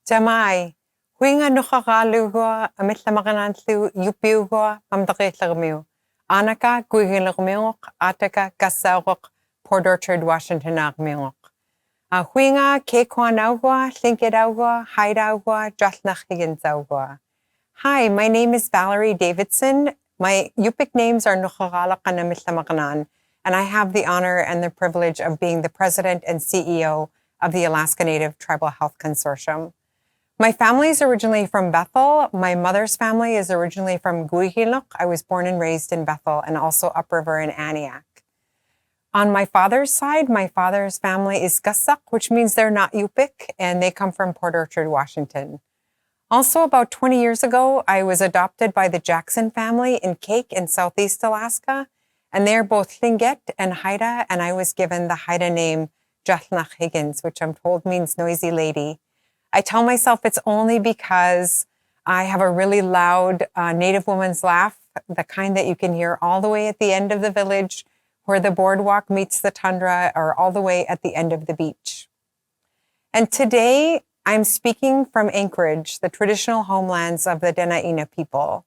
Jamai, huinga nukakalugo, amitlamakanan yupiugo, pamdakitlarmiu. Anaka, guigilagmiuk, ataka, gasauk, Port Orchard, Washington, agmiuk. Huinga, kekwanaugo, linkidaugo, haidaugo, jatnach higinsaugo. Hi, my name is Valerie Davidson. My Yupik names are Nukagalak and Amitlamakanan, and I have the honor and the privilege of being the president and CEO of the Alaska Native Tribal Health Consortium. My family is originally from Bethel. My mother's family is originally from Guihiluk. I was born and raised in Bethel and also upriver in Aniak. On my father's side, my father's family is Gasak, which means they're not Yupik, and they come from Port Orchard, Washington. Also, about 20 years ago, I was adopted by the Jackson family in Cake in Southeast Alaska, and they're both Tlingit and Haida, and I was given the Haida name Jathnach Higgins, which I'm told means noisy lady. I tell myself it's only because I have a really loud Native woman's laugh, the kind that you can hear all the way at the end of the village where the boardwalk meets the tundra, or all the way at the end of the beach. And today I'm speaking from Anchorage, the traditional homelands of the Dena'ina people.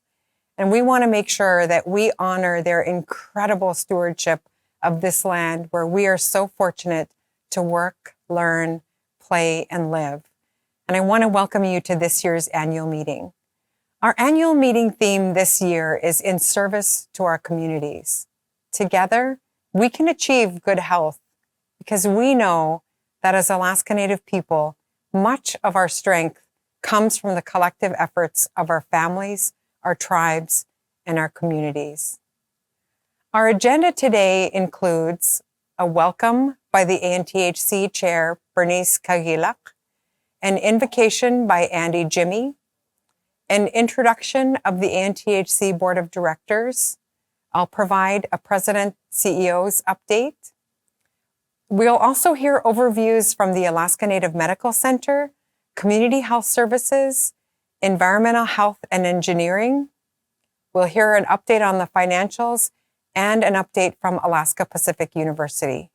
And we want to make sure that we honor their incredible stewardship of this land where we are so fortunate to work, learn, play, and live. And I want to welcome you to this year's annual meeting. Our annual meeting theme this year is in service to our communities. Together, we can achieve good health because we know that as Alaska Native people, much of our strength comes from the collective efforts of our families, our tribes, and our communities. Our agenda today includes a welcome by the ANTHC Chair, Bernice Kagilak, an invocation by Andy Jimmy, an introduction of the ANTHC Board of Directors. I'll provide a President CEO's update. We'll also hear overviews from the Alaska Native Medical Center, Community Health Services, Environmental Health and Engineering. We'll hear an update on the financials and an update from Alaska Pacific University.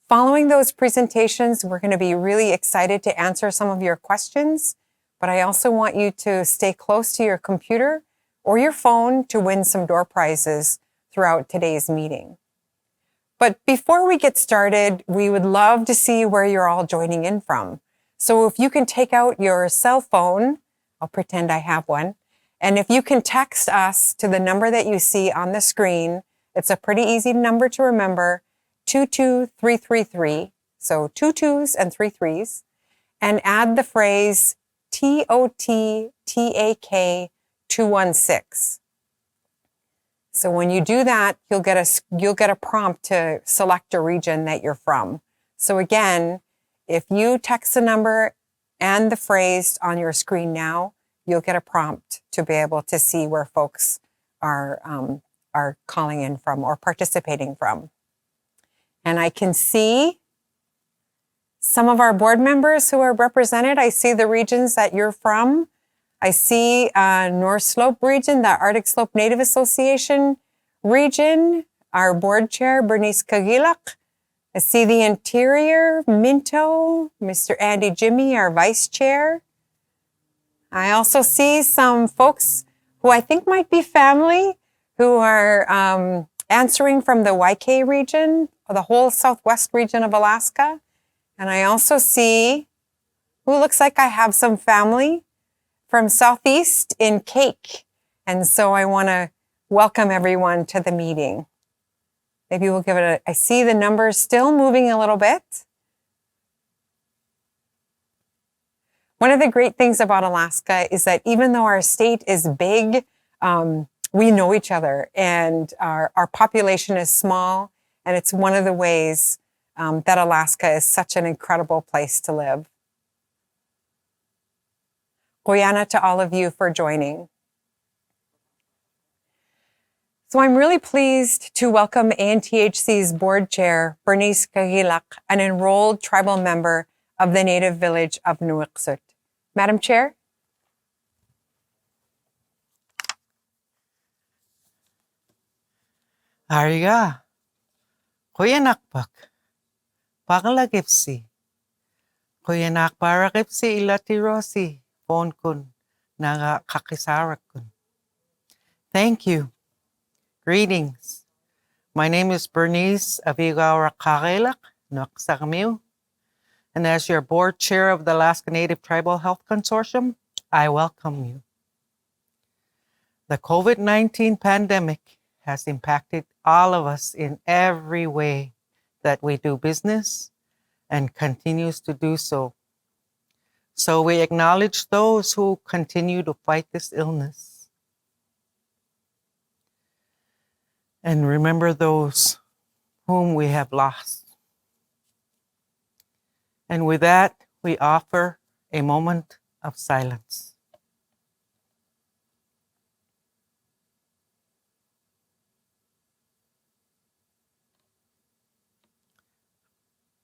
Following those presentations, we're going to be really excited to answer some of your questions, but I also want you to stay close to your computer or your phone to win some door prizes throughout today's meeting. But before we get started, we would love to see where you're all joining in from. So if you can take out your cell phone, I'll pretend I have one, and if you can text us to the number that you see on the screen, it's a pretty easy number to remember, 22333, so 2 2s and 3 3s, and add the phrase TOTTAK 216. So when you do that, you'll get a prompt to select a region that you're from. So again, if you text the number and the phrase on your screen now, you'll get a prompt to be able to see where folks are calling in from or participating from. And I can see some of our board members who are represented. I see the regions that you're from. I see North Slope region, the Arctic Slope Native Association region, our board chair, Bernice Kagilak. I see the Interior, Minto, Mr. Andy Jimmy, our vice chair. I also see some folks who I think might be family who are answering from the YK region, or the whole southwest region of Alaska. And I also see who looks like I have some family from Southeast in Cake. And so I want to welcome everyone to the meeting. Maybe we'll give it I see the numbers still moving a little bit. One of the great things about Alaska is that even though our state is big, we know each other, and our population is small, and it's one of the ways that Alaska is such an incredible place to live. Goyana to all of you for joining. So I'm really pleased to welcome ANTHC's board chair, Bernice Kagilak, an enrolled tribal member of the native village of Nuiqsut. Madam Chair. Ariga, Koyanakpak, Pakalagipsi, Kuyanak parakip si Ilati Rossi, phone kun, naga kakisarak kun. Thank you. Greetings. My name is Bernice Avigawa Karelak, Noksakamiu, and as your board chair of the Alaska Native Tribal Health Consortium, I welcome you. The COVID-19 pandemic has impacted all of us in every way that we do business and continues to do so. So we acknowledge those who continue to fight this illness. And remember those whom we have lost. And with that, we offer a moment of silence.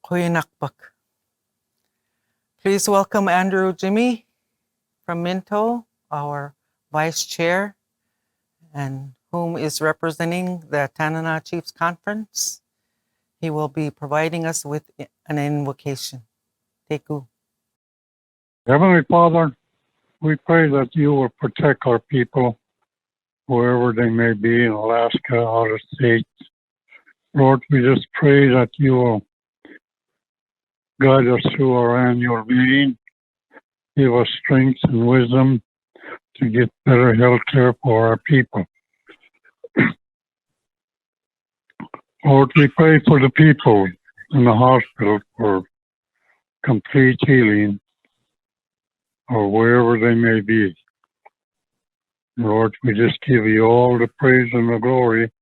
Kuyanakpak. Please welcome Andrew Jimmy from Minto, our vice chair, and whom is representing the Tanana Chiefs Conference. He will be providing us with an invocation. Teku. Heavenly Father, we pray that you will protect our people, wherever they may be, in Alaska, out of state. Lord, we just pray that you will guide us through our annual meeting, give us strength and wisdom to get better health care for our people. Lord, we pray for the people in the hospital for complete healing, or wherever they may be. Lord, we just give you all the praise and the glory.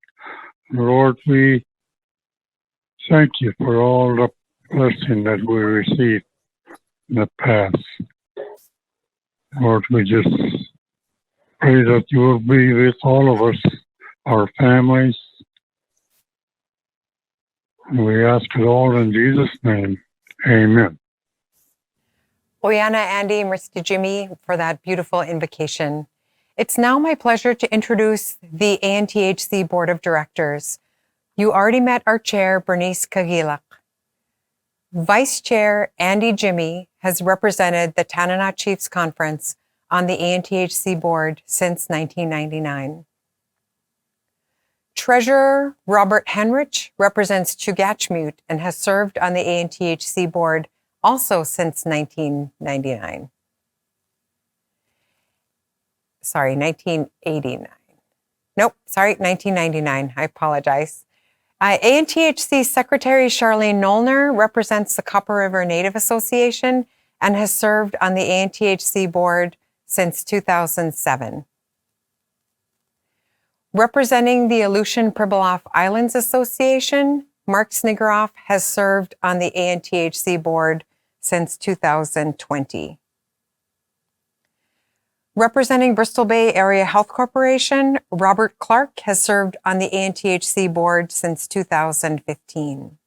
Lord, we thank you for all the blessing that we received in the past. Lord, we just pray that you will be with all of us, our families. And we ask it all in Jesus' name. Amen. Oyana, Andy, and Mr. Jimmy for that beautiful invocation. It's now my pleasure to introduce the ANTHC Board of Directors. You already met our chair, Bernice Kagilak. Vice Chair Andy Jimmy has represented the Tanana Chiefs Conference on the ANTHC board since 1999. Treasurer Robert Henrich represents Chugachmute and has served on the ANTHC board also since 1999. Sorry, 1989. Nope, sorry, 1999. I apologize. ANTHC Secretary Charlene Nollner represents the Copper River Native Association and has served on the ANTHC board since 2007. Representing the Aleutian Pribilof Islands Association, Mark Snigaroff has served on the ANTHC board since 2020. Representing Bristol Bay Area Health Corporation, Robert Clark has served on the ANTHC board since 2015.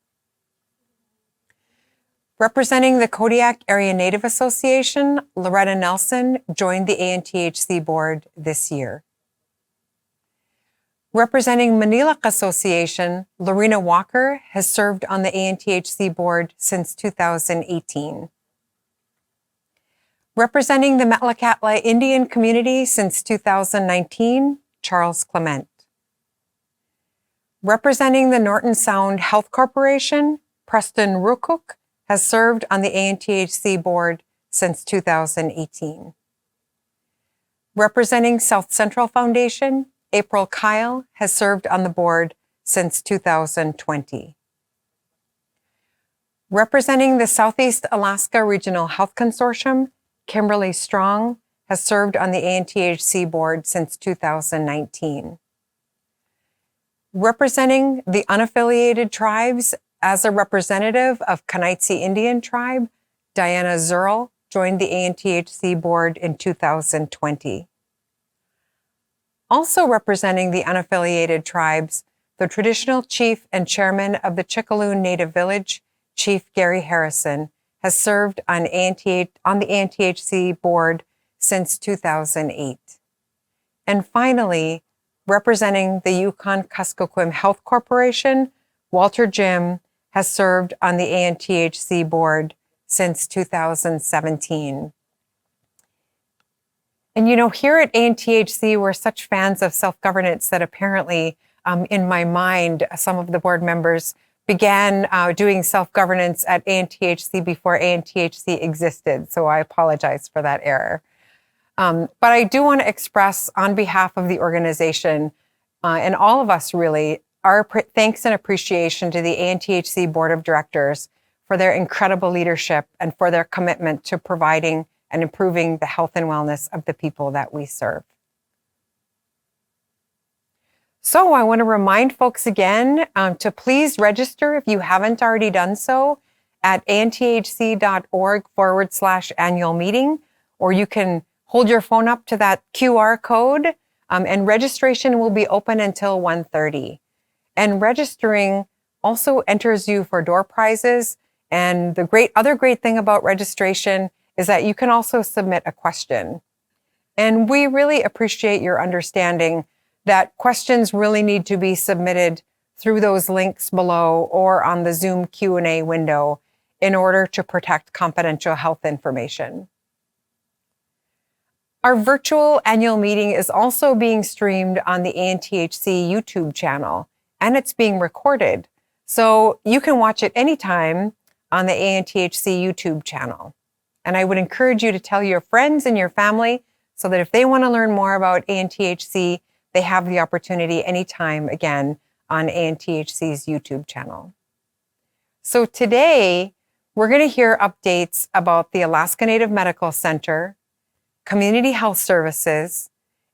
Representing the Kodiak Area Native Association, Loretta Nelson joined the ANTHC board this year. Representing Manilak Association, Lorena Walker has served on the ANTHC board since 2018. Representing the Metlakatla Indian community since 2019, Charles Clement. Representing the Norton Sound Health Corporation, Preston Rukuk has served on the ANTHC board since 2018. Representing South Central Foundation, April Kyle has served on the board since 2020. Representing the Southeast Alaska Regional Health Consortium, Kimberly Strong has served on the ANTHC board since 2019. Representing the unaffiliated tribes as a representative of Kanaitsi Indian Tribe, Diana Zerl joined the ANTHC board in 2020. Also representing the unaffiliated tribes, the traditional chief and chairman of the Chickaloon Native Village, Chief Gary Harrison, has served on the ANTHC board since 2008. And finally, representing the Yukon-Kuskokwim Health Corporation, Walter Jim has served on the ANTHC board since 2017. And you know, here at ANTHC, we're such fans of self-governance that apparently, in my mind, some of the board members began doing self-governance at ANTHC before ANTHC existed. So I apologize for that error. But I do want to express on behalf of the organization and all of us really, our thanks and appreciation to the ANTHC Board of Directors for their incredible leadership and for their commitment to providing and improving the health and wellness of the people that we serve. So I want to remind folks again to please register if you haven't already done so at anthc.org/annual meeting, or you can hold your phone up to that QR code and registration will be open until 1:30. And registering also enters you for door prizes. And the other great thing about registration is that you can also submit a question. And we really appreciate your understanding that questions really need to be submitted through those links below or on the Zoom Q&A window in order to protect confidential health information. Our virtual annual meeting is also being streamed on the ANTHC YouTube channel, and it's being recorded. So you can watch it anytime on the ANTHC YouTube channel. And I would encourage you to tell your friends and your family so that if they want to learn more about ANTHC, they have the opportunity anytime again on ANTHC's YouTube channel. So today, we're going to hear updates about the Alaska Native Medical Center, Community Health Services,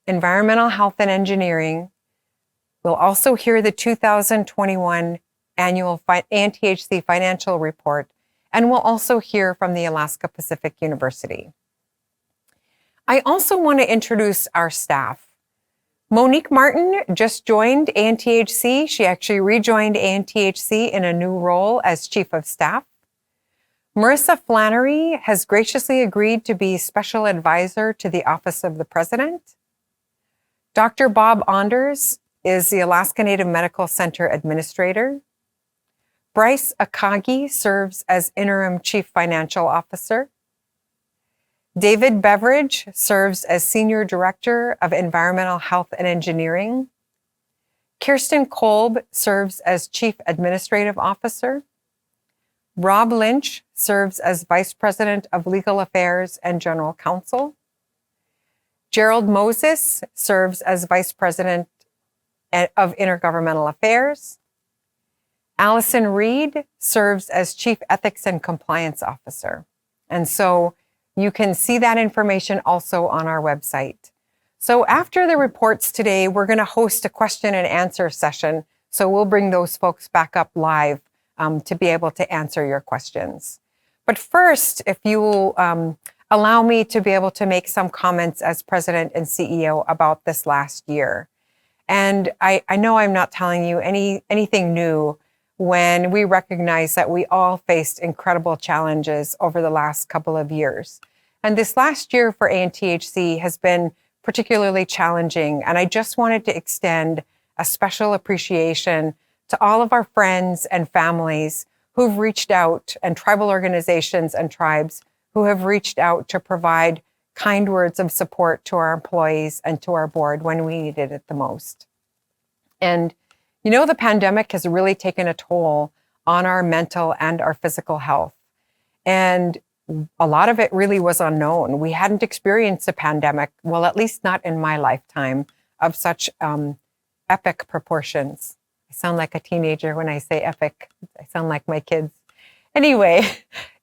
Environmental Health and Engineering. We'll also hear the 2021 annual ANTHC financial report, and we'll also hear from the Alaska Pacific University. I also want to introduce our staff. Monique Martin just joined ANTHC. She actually rejoined ANTHC in a new role as Chief of Staff. Marissa Flannery has graciously agreed to be Special Advisor to the Office of the President. Dr. Bob Anders is the Alaska Native Medical Center Administrator. Bryce Akagi serves as Interim Chief Financial Officer. David Beveridge serves as Senior Director of Environmental Health and Engineering. Kirsten Kolb serves as Chief Administrative Officer. Rob Lynch serves as Vice President of Legal Affairs and General Counsel. Gerald Moses serves as Vice President of Intergovernmental Affairs. Allison Reed serves as Chief Ethics and Compliance Officer. And so you can see that information also on our website. So after the reports today, we're going to host a question and answer session. So we'll bring those folks back up live to be able to answer your questions. But first, if you will allow me to be able to make some comments as President and CEO about this last year. And I know I'm not telling you anything new when we recognize that we all faced incredible challenges over the last couple of years. And this last year for ANTHC has been particularly challenging. And I just wanted to extend a special appreciation to all of our friends and families who've reached out, and tribal organizations and tribes who have reached out to provide kind words of support to our employees and to our board when we needed it the most. And you know, the pandemic has really taken a toll on our mental and our physical health. And a lot of it really was unknown. We hadn't experienced a pandemic, well, at least not in my lifetime, of such epic proportions. I sound like a teenager when I say epic. I sound like my kids. Anyway,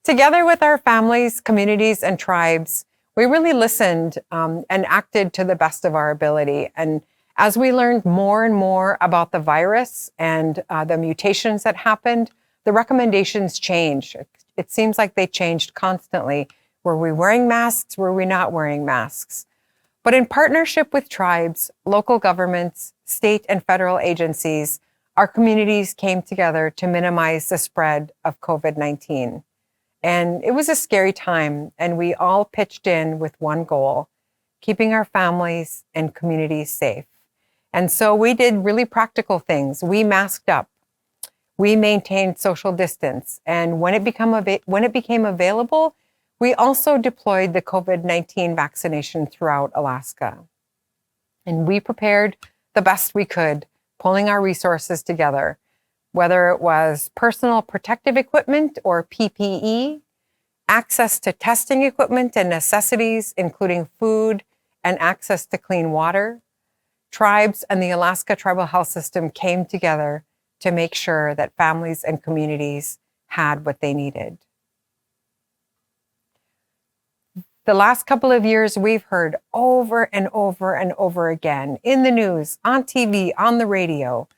together with our families, communities, and tribes, we really listened and acted to the best of our ability. And as we learned more and more about the virus and the mutations that happened, the recommendations changed. It seems like they changed constantly. Were we wearing masks? Were we not wearing masks? But in partnership with tribes, local governments, state and federal agencies, our communities came together to minimize the spread of COVID-19. And it was a scary time, and we all pitched in with one goal: keeping our families and communities safe. And so we did really practical things. We masked up. We maintained social distance. And when it became available, we also deployed the COVID-19 vaccination throughout Alaska. And we prepared the best we could, pulling our resources together, whether it was personal protective equipment or PPE, access to testing equipment and necessities, including food and access to clean water. Tribes and the Alaska Tribal Health System came together to make sure that families and communities had what they needed. The last couple of years, we've heard over and over and over again in the news, on TV, on the radio,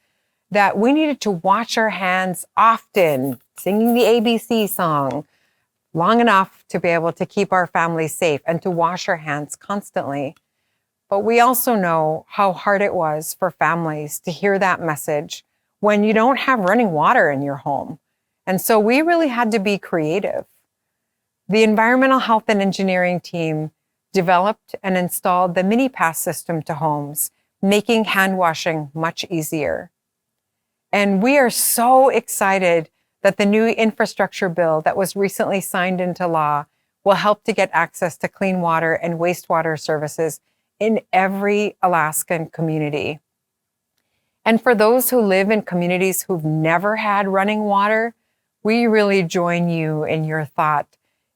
that we needed to wash our hands often, singing the ABC song long enough to be able to keep our families safe and to wash our hands constantly. But we also know how hard it was for families to hear that message when you don't have running water in your home. And so we really had to be creative. The environmental health and engineering team developed and installed the mini pass system to homes, making hand washing much easier. And we are so excited that the new infrastructure bill that was recently signed into law will help to get access to clean water and wastewater services in every Alaskan community. And for those who live in communities who've never had running water, we really join you in your thought,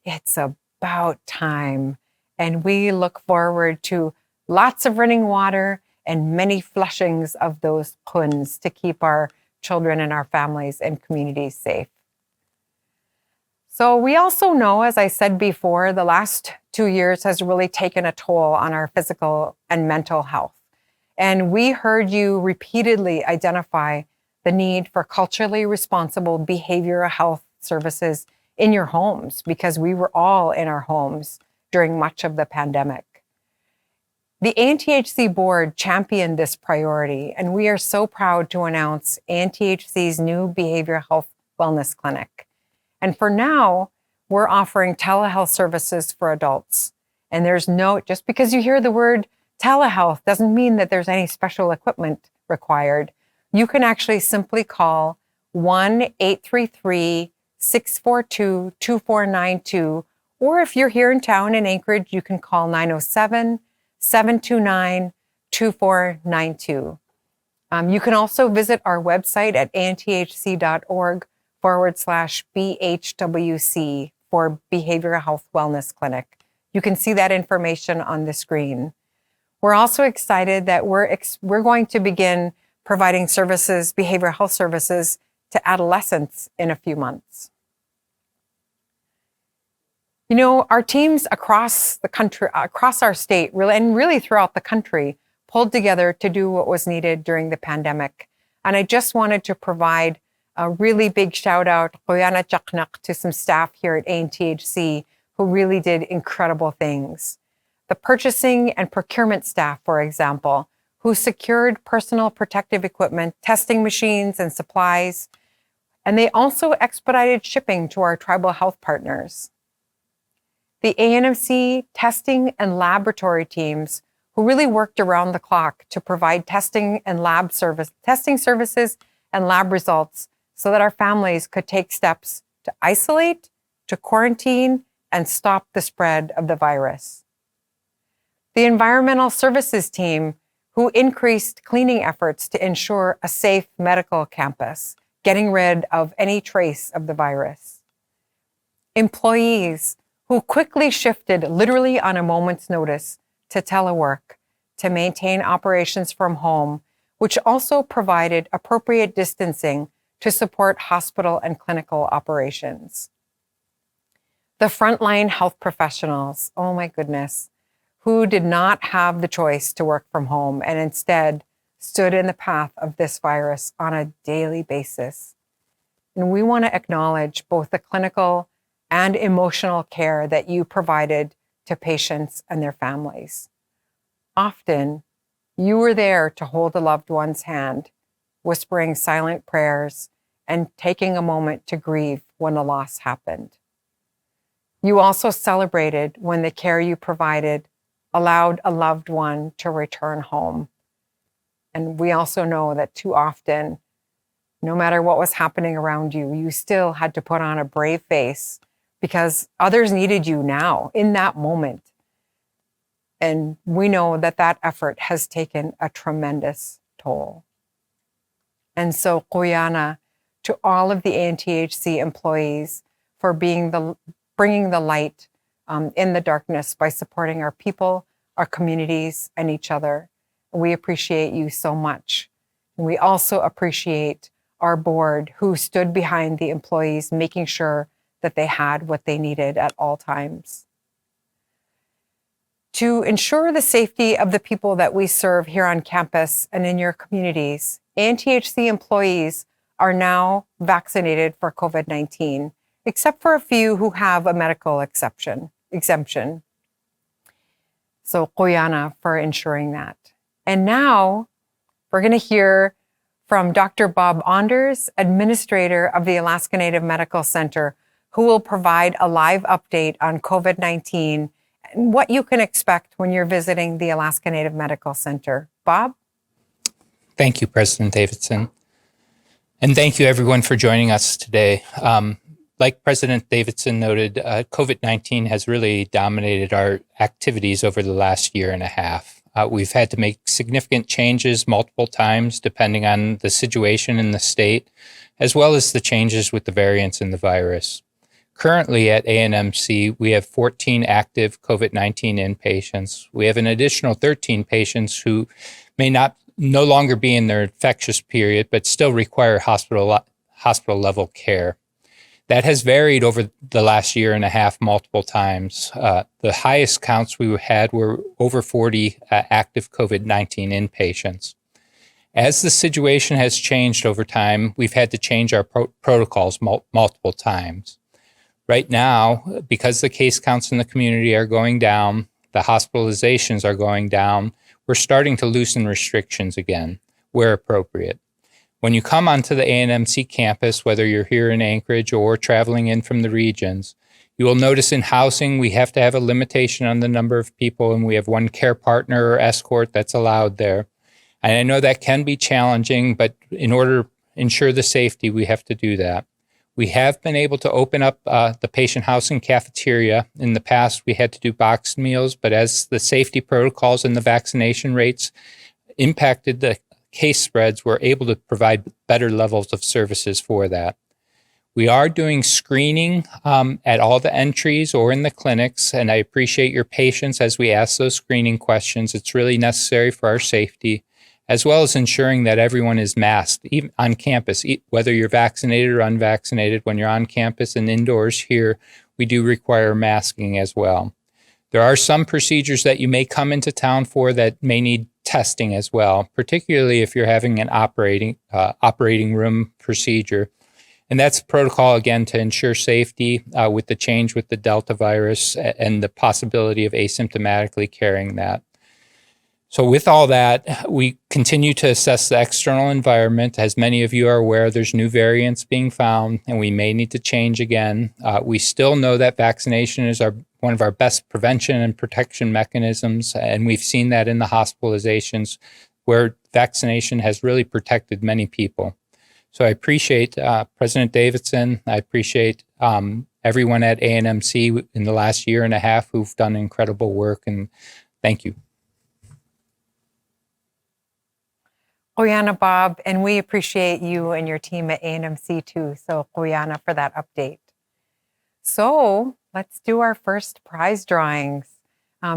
it's about time. And we look forward to lots of running water and many flushings of those kuns to keep our children and our families and communities safe. So we also know, as I said before, the last 2 years has really taken a toll on our physical and mental health. And we heard you repeatedly identify the need for culturally responsible behavioral health services in your homes, because we were all in our homes during much of the pandemic. The ANTHC board championed this priority, and we are so proud to announce ANTHC's new behavioral health wellness clinic. And for now, we're offering telehealth services for adults. And just because you hear the word telehealth doesn't mean that there's any special equipment required. You can actually simply call 1-833-642-2492, or if you're here in town in Anchorage, you can call 907-729-2492. You can also visit our website at anthc.org/BHWC for Behavioral Health Wellness Clinic. You can see that information on the screen. We're also excited that we're going to begin providing services, behavioral health services, to adolescents in a few months. You know, our teams across the country, across our state, really throughout the country, pulled together to do what was needed during the pandemic. And I just wanted to provide a really big shout out to some staff here at ANTHC who really did incredible things. The purchasing and procurement staff, for example, who secured personal protective equipment, testing machines, and supplies. And they also expedited shipping to our tribal health partners. The ANMC testing and laboratory teams who really worked around the clock to provide testing services and lab results so that our families could take steps to isolate, to quarantine, and stop the spread of the virus. The environmental services team who increased cleaning efforts to ensure a safe medical campus, getting rid of any trace of the virus. Employees who quickly shifted literally on a moment's notice to telework to maintain operations from home, which also provided appropriate distancing to support hospital and clinical operations. The frontline health professionals, oh my goodness, who did not have the choice to work from home and instead stood in the path of this virus on a daily basis. And we want to acknowledge both the clinical and emotional care that you provided to patients and their families. Often, you were there to hold a loved one's hand, whispering silent prayers and taking a moment to grieve when a loss happened. You also celebrated when the care you provided allowed a loved one to return home. And we also know that too often No matter what was happening around you, you still had to put on a brave face because others needed you now in that moment. And we know that that effort has taken a tremendous toll. And so, Koyana, to all of the ANTHC employees for bringing the light in the darkness by supporting our people, our communities, and each other. We appreciate you so much. And we also appreciate our board who stood behind the employees, making sure that they had what they needed at all times. To ensure the safety of the people that we serve here on campus and in your communities, ANTHC employees are now vaccinated for COVID-19, except for a few who have a medical exemption. So Koyana for ensuring that. And now we're going to hear from Dr. Bob Anders, administrator of the Alaska Native Medical Center, who will provide a live update on COVID-19 and what you can expect when you're visiting the Alaska Native Medical Center. Bob? Thank you, President Davidson. And thank you, everyone, for joining us today. Like President Davidson noted, COVID-19 has really dominated our activities over the last year and a half. We've had to make significant changes multiple times depending on the situation in the state, as well as the changes with the variants in the virus. Currently at ANMC, we have 14 active COVID-19 inpatients. We have an additional 13 patients who may no longer be in their infectious period, but still require hospital level care. That has varied over the last year and a half multiple times. The highest counts we had were over 40 active COVID-19 inpatients. As the situation has changed over time, we've had to change our protocols multiple times. Right now, because the case counts in the community are going down, the hospitalizations are going down, we're starting to loosen restrictions again, where appropriate. When you come onto the ANMC campus, whether you're here in Anchorage or traveling in from the regions, you will notice in housing, we have to have a limitation on the number of people, and we have one care partner or escort that's allowed there. And I know that can be challenging, but in order to ensure the safety, we have to do that. We have been able to open up the patient housing cafeteria. In the past, we had to do boxed meals, but as the safety protocols and the vaccination rates impacted the case spreads, we're able to provide better levels of services for that. We are doing screening at all the entries or in the clinics, and I appreciate your patience as we ask those screening questions. It's really necessary for our safety, as well as ensuring that everyone is masked, even on campus, whether you're vaccinated or unvaccinated. When you're on campus and indoors here, we do require masking as well. There are some procedures that you may come into town for that may need testing as well, particularly if you're having an operating room procedure. And that's a protocol, again, to ensure safety with the change with the Delta virus and the possibility of asymptomatically carrying that. So with all that, we continue to assess the external environment. As many of you are aware, there's new variants being found, and we may need to change again. We still know that vaccination is one of our best prevention and protection mechanisms, and we've seen that in the hospitalizations where vaccination has really protected many people. So I appreciate President Davidson. I appreciate everyone at ANMC in the last year and a half who've done incredible work, and thank you. Koyana, Bob, and we appreciate you and your team at ANMC too. So Koyana for that update. So let's do our first prize drawings.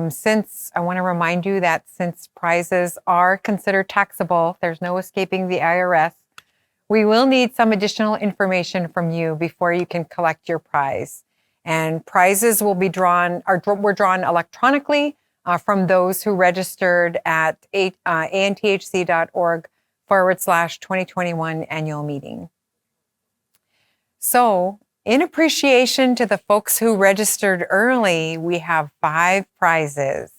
Since I want to remind you that since prizes are considered taxable, there's no escaping the IRS. We will need some additional information from you before you can collect your prize. And prizes will be were drawn electronically from those who registered at anthc.org/2021 annual meeting. So in appreciation to the folks who registered early, we have 5 prizes.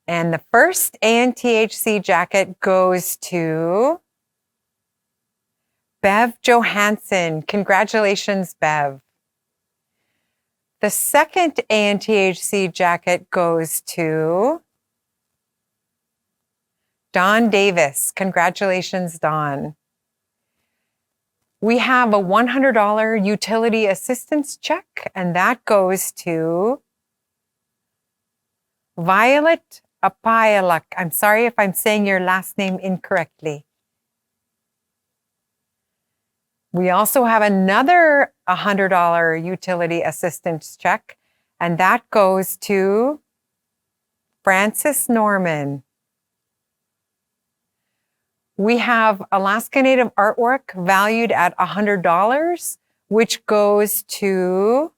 And the first ANTHC jacket goes to Bev Johansson. Congratulations, Bev. The second ANTHC jacket goes to Don Davis. Congratulations, Don. We have a $100 utility assistance check, and that goes to Violet Apayalak. I'm sorry if I'm saying your last name incorrectly. We also have another $100 utility assistance check, and that goes to Francis Norman. We have Alaska Native artwork valued at $100, which goes to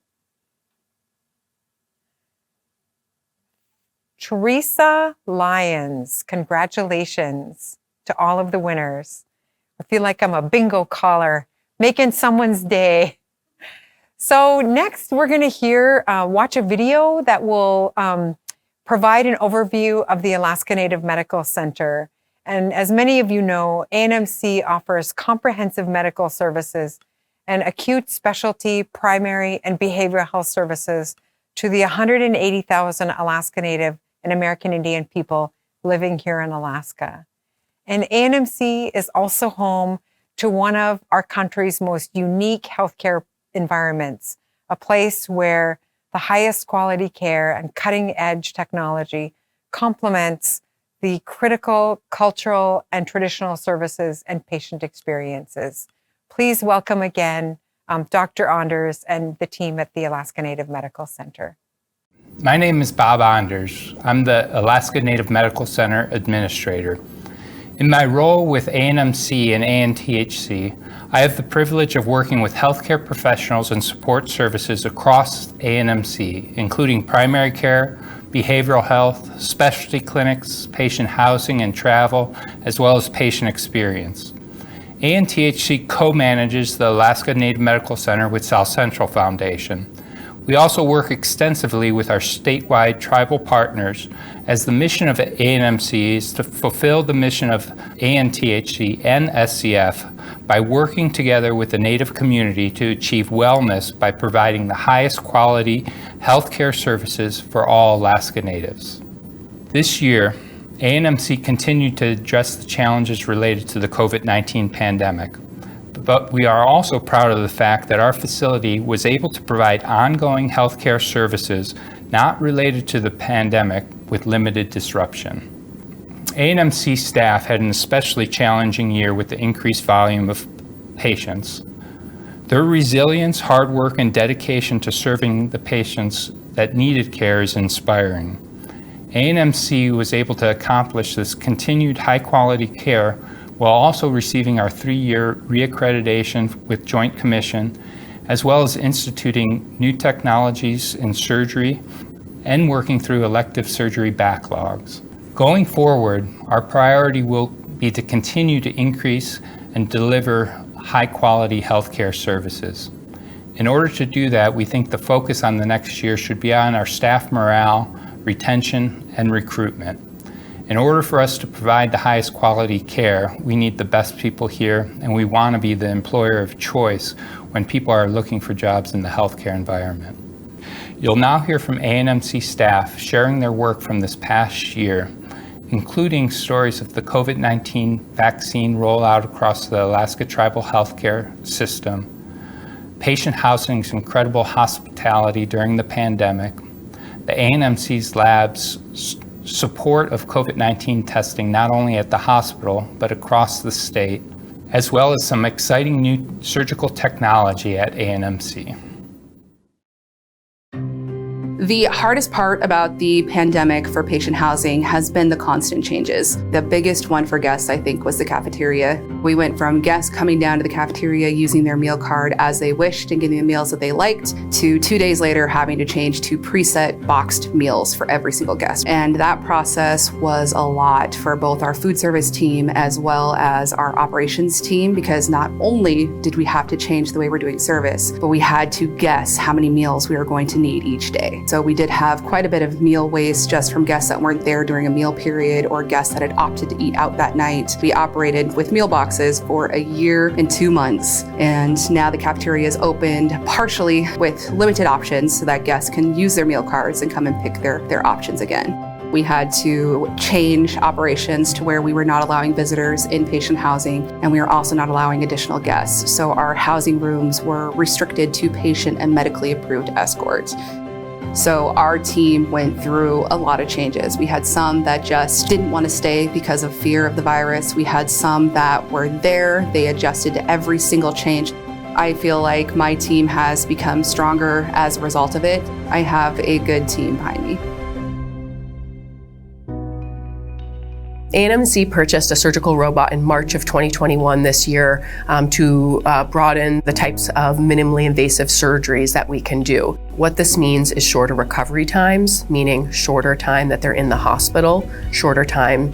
Teresa Lyons. Congratulations to all of the winners. I feel like I'm a bingo caller, making someone's day. So next, we're going to watch a video that will provide an overview of the Alaska Native Medical Center. And as many of you know, ANMC offers comprehensive medical services and acute specialty, primary, and behavioral health services to the 180,000 Alaska Native and American Indian people living here in Alaska. And ANMC is also home to one of our country's most unique healthcare environments, a place where the highest quality care and cutting-edge technology complements the critical cultural and traditional services and patient experiences. Please welcome again Dr. Anders and the team at the Alaska Native Medical Center. My name is Bob Anders. I'm the Alaska Native Medical Center Administrator. In my role with ANMC and ANTHC, I have the privilege of working with healthcare professionals and support services across ANMC, including primary care, behavioral health, specialty clinics, patient housing and travel, as well as patient experience. ANTHC co-manages the Alaska Native Medical Center with South Central Foundation. We also work extensively with our statewide tribal partners, as the mission of ANMC is to fulfill the mission of ANTHC and SCF by working together with the Native community to achieve wellness by providing the highest quality healthcare services for all Alaska Natives. This year, ANMC continued to address the challenges related to the COVID-19 pandemic. But we are also proud of the fact that our facility was able to provide ongoing healthcare services not related to the pandemic with limited disruption. ANMC staff had an especially challenging year with the increased volume of patients. Their resilience, hard work, and dedication to serving the patients that needed care is inspiring. ANMC was able to accomplish this continued high-quality care while also receiving our 3-year reaccreditation with Joint Commission, as well as instituting new technologies in surgery and working through elective surgery backlogs. Going forward, our priority will be to continue to increase and deliver high-quality healthcare services. In order to do that, we think the focus on the next year should be on our staff morale, retention, and recruitment. In order for us to provide the highest quality care, we need the best people here, and we want to be the employer of choice when people are looking for jobs in the healthcare environment. You'll now hear from ANMC staff sharing their work from this past year, including stories of the COVID-19 vaccine rollout across the Alaska Tribal Healthcare System, patient housing's incredible hospitality during the pandemic, the ANMC's lab's support of COVID-19 testing not only at the hospital, but across the state, as well as some exciting new surgical technology at ANMC. The hardest part about the pandemic for patient housing has been the constant changes. The biggest one for guests, I think, was the cafeteria. We went from guests coming down to the cafeteria using their meal card as they wished and getting the meals that they liked, to 2 days later having to change to preset boxed meals for every single guest. And that process was a lot for both our food service team as well as our operations team, because not only did we have to change the way we're doing service, but we had to guess how many meals we were going to need each day. So we did have quite a bit of meal waste just from guests that weren't there during a meal period or guests that had opted to eat out that night. We operated with meal boxes for 1 year and 2 months, and now the cafeteria is opened partially with limited options so that guests can use their meal cards and come and pick their options again. We had to change operations to where we were not allowing visitors in patient housing, and we were also not allowing additional guests. So our housing rooms were restricted to patient and medically approved escorts. So our team went through a lot of changes. We had some that just didn't want to stay because of fear of the virus. We had some that were there. They adjusted to every single change. I feel like my team has become stronger as a result of it. I have a good team behind me. ANMC purchased a surgical robot in March of 2021 this year to broaden the types of minimally invasive surgeries that we can do. What this means is shorter recovery times, meaning shorter time that they're in the hospital, shorter time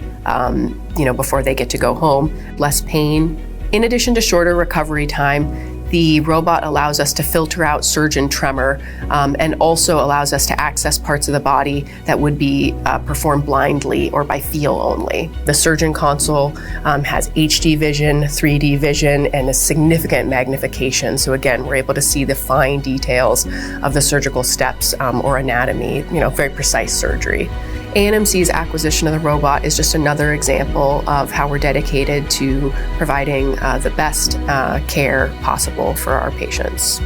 before they get to go home, less pain. In addition to shorter recovery time, the robot allows us to filter out surgeon tremor and also allows us to access parts of the body that would be performed blindly or by feel only. The surgeon console has HD vision, 3D vision, and a significant magnification. So again, we're able to see the fine details of the surgical steps or anatomy, very precise surgery. ANMC's acquisition of the robot is just another example of how we're dedicated to providing the best care possible for our patients.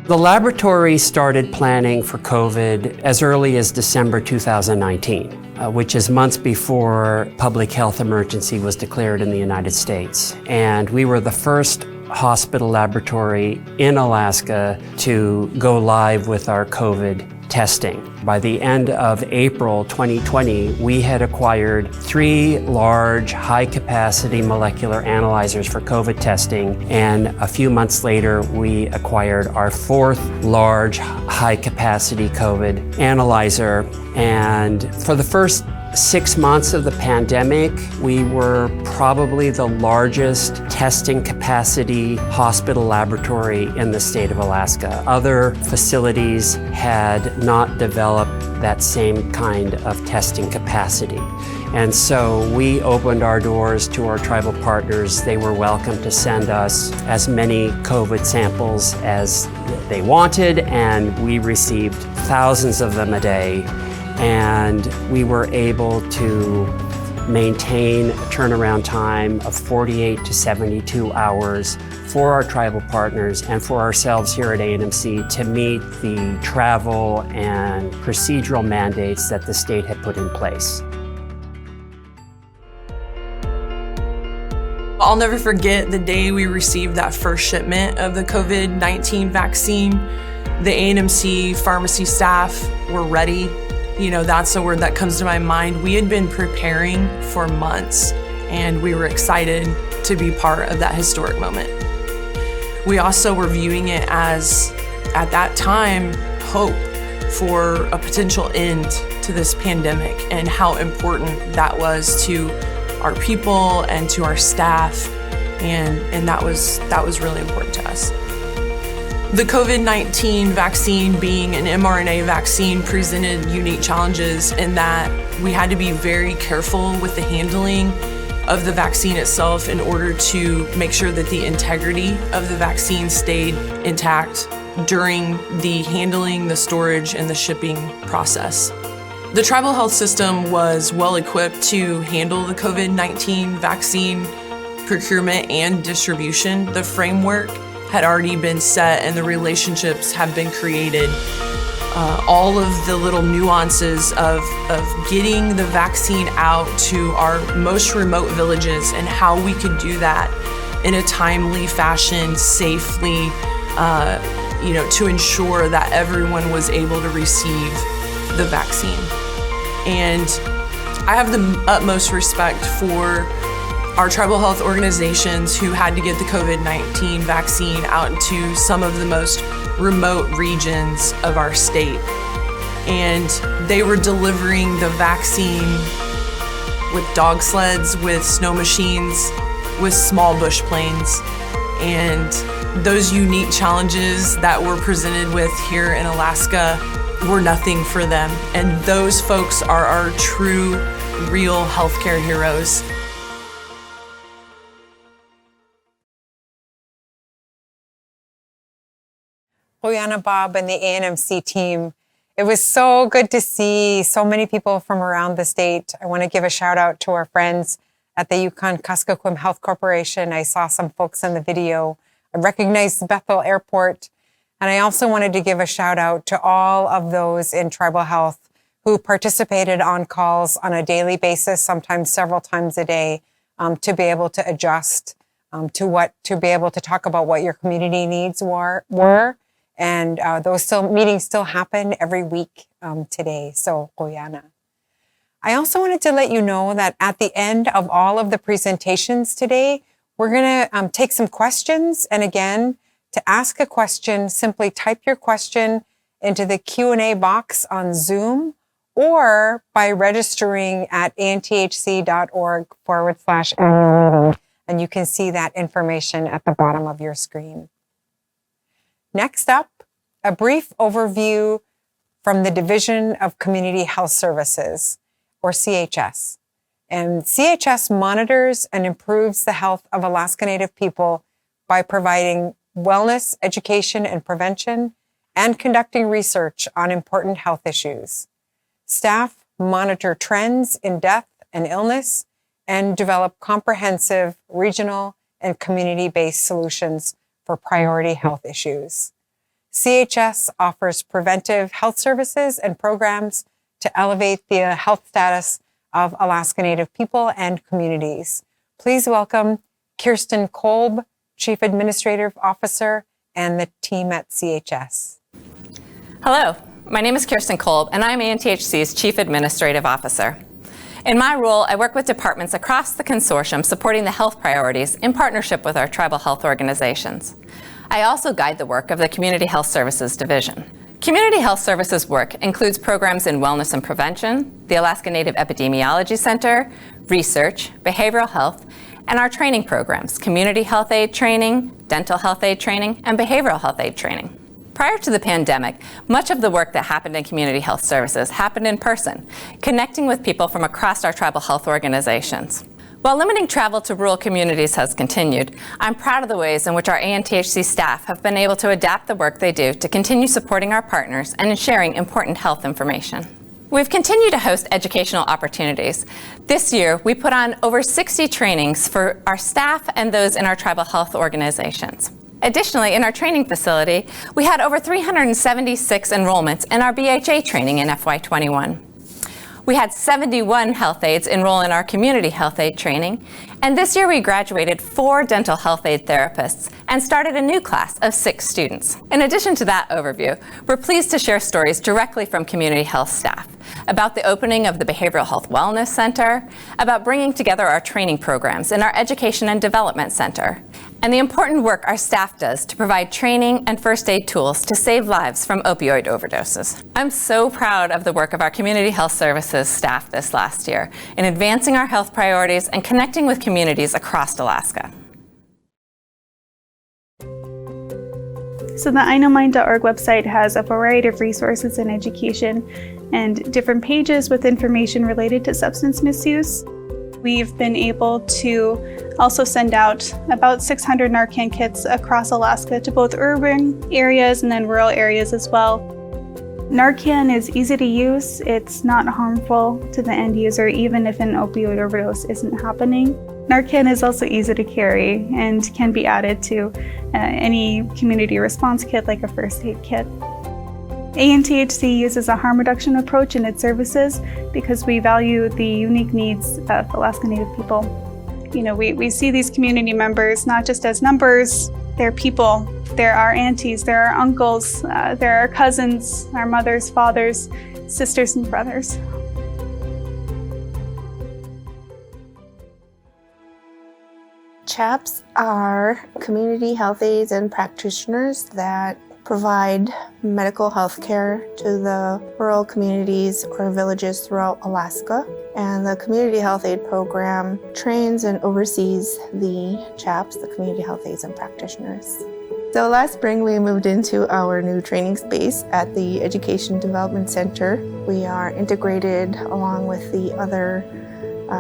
The laboratory started planning for COVID as early as December 2019, which is months before public health emergency was declared in the United States. And we were the first hospital laboratory in Alaska to go live with our COVID testing. By the end of April 2020, we had acquired 3 large high-capacity molecular analyzers for COVID testing, and a few months later, we acquired our 4th large high-capacity COVID analyzer. And for the first 6 months of the pandemic, we were probably the largest testing capacity hospital laboratory in the state of Alaska. Other facilities had not developed that same kind of testing capacity. And so we opened our doors to our tribal partners. They were welcome to send us as many COVID samples as they wanted, and we received thousands of them a day. And we were able to maintain a turnaround time of 48 to 72 hours for our tribal partners and for ourselves here at ANMC to meet the travel and procedural mandates that the state had put in place. I'll never forget the day we received that first shipment of the COVID-19 vaccine. The ANMC pharmacy staff were ready. That's the word that comes to my mind. We had been preparing for months, and we were excited to be part of that historic moment. We also were viewing it as, at that time, hope for a potential end to this pandemic and how important that was to our people and to our staff, and that was really important to us. The COVID-19 vaccine, being an mRNA vaccine, presented unique challenges in that we had to be very careful with the handling of the vaccine itself in order to make sure that the integrity of the vaccine stayed intact during the handling, the storage, and the shipping process. The tribal health system was well equipped to handle the COVID-19 vaccine procurement and distribution. The framework had already been set and the relationships have been created. All of the little nuances of getting the vaccine out to our most remote villages and how we could do that in a timely fashion, safely, to ensure that everyone was able to receive the vaccine. And I have the utmost respect for our tribal health organizations who had to get the COVID-19 vaccine out into some of the most remote regions of our state. And they were delivering the vaccine with dog sleds, with snow machines, with small bush planes. And those unique challenges that we're presented with here in Alaska were nothing for them. And those folks are our true, real healthcare heroes. Brianna, Bob, and the ANMC team It was so good to see so many people from around the state. I want to give a shout out to our friends at the Yukon-Kuskokwim Health Corporation. I saw some folks in the video. I recognized the Bethel Airport. And I also wanted to give a shout out to all of those in tribal health who participated on calls on a daily basis, sometimes several times a day, to be able to adjust to be able to talk about what your community needs were. And those meetings still happen every week today. So, Koyana. I also wanted to let you know that at the end of all of the presentations today, we're going to take some questions. And again, to ask a question, simply type your question into the Q&A box on Zoom or by registering at anthc.org/annual. And you can see that information at the bottom of your screen. Next up, a brief overview from the Division of Community Health Services, or CHS. And CHS monitors and improves the health of Alaska Native people by providing wellness, education, and prevention, and conducting research on important health issues. Staff monitor trends in death and illness and develop comprehensive regional and community-based solutions for priority health issues. CHS offers preventive health services and programs to elevate the health status of Alaska Native people and communities. Please welcome Kirsten Kolb, Chief Administrative Officer, and the team at CHS. Hello, my name is Kirsten Kolb, and I'm ANTHC's Chief Administrative Officer. In my role, I work with departments across the consortium supporting the health priorities in partnership with our tribal health organizations. I also guide the work of the Community Health Services Division. Community Health Services work includes programs in wellness and prevention, the Alaska Native Epidemiology Center, research, behavioral health, and our training programs, community health aid training, dental health aid training, and behavioral health aid training. Prior to the pandemic, much of the work that happened in community health services happened in person, connecting with people from across our tribal health organizations. While limiting travel to rural communities has continued, I'm proud of the ways in which our ANTHC staff have been able to adapt the work they do to continue supporting our partners and in sharing important health information. We've continued to host educational opportunities. This year, we put on over 60 trainings for our staff and those in our tribal health organizations. Additionally, in our training facility, we had over 376 enrollments in our BHA training in FY21. We had 71 health aides enroll in our community health aid training, and this year we graduated 4 dental health aid therapists and started a new class of 6 students. In addition to that overview, we're pleased to share stories directly from community health staff about the opening of the Behavioral Health Wellness Center, about bringing together our training programs in our Education and Development Center, and the important work our staff does to provide training and first aid tools to save lives from opioid overdoses. I'm so proud of the work of our Community Health Services staff this last year in advancing our health priorities and connecting with communities across Alaska. So the iknowmine.org website has a variety of resources in education and different pages with information related to substance misuse. We've been able to also send out about 600 Narcan kits across Alaska to both urban areas and then rural areas as well. Narcan is easy to use. It's not harmful to the end user, even if an opioid overdose isn't happening. Narcan is also easy to carry and can be added to any community response kit like a first aid kit. ANTHC uses a harm reduction approach in its services because we value the unique needs of Alaska Native people. You know, we see these community members not just as numbers, they're people. They're our aunties, they're our uncles, they're our cousins, our mothers, fathers, sisters, and brothers. CHAPs are community health aides and practitioners that provide medical health care to the rural communities or villages throughout Alaska. And the Community Health Aid Program trains and oversees the CHAPs, the community health aides and practitioners. So last spring we moved into our new training space at the Education Development Center. We are integrated along with the other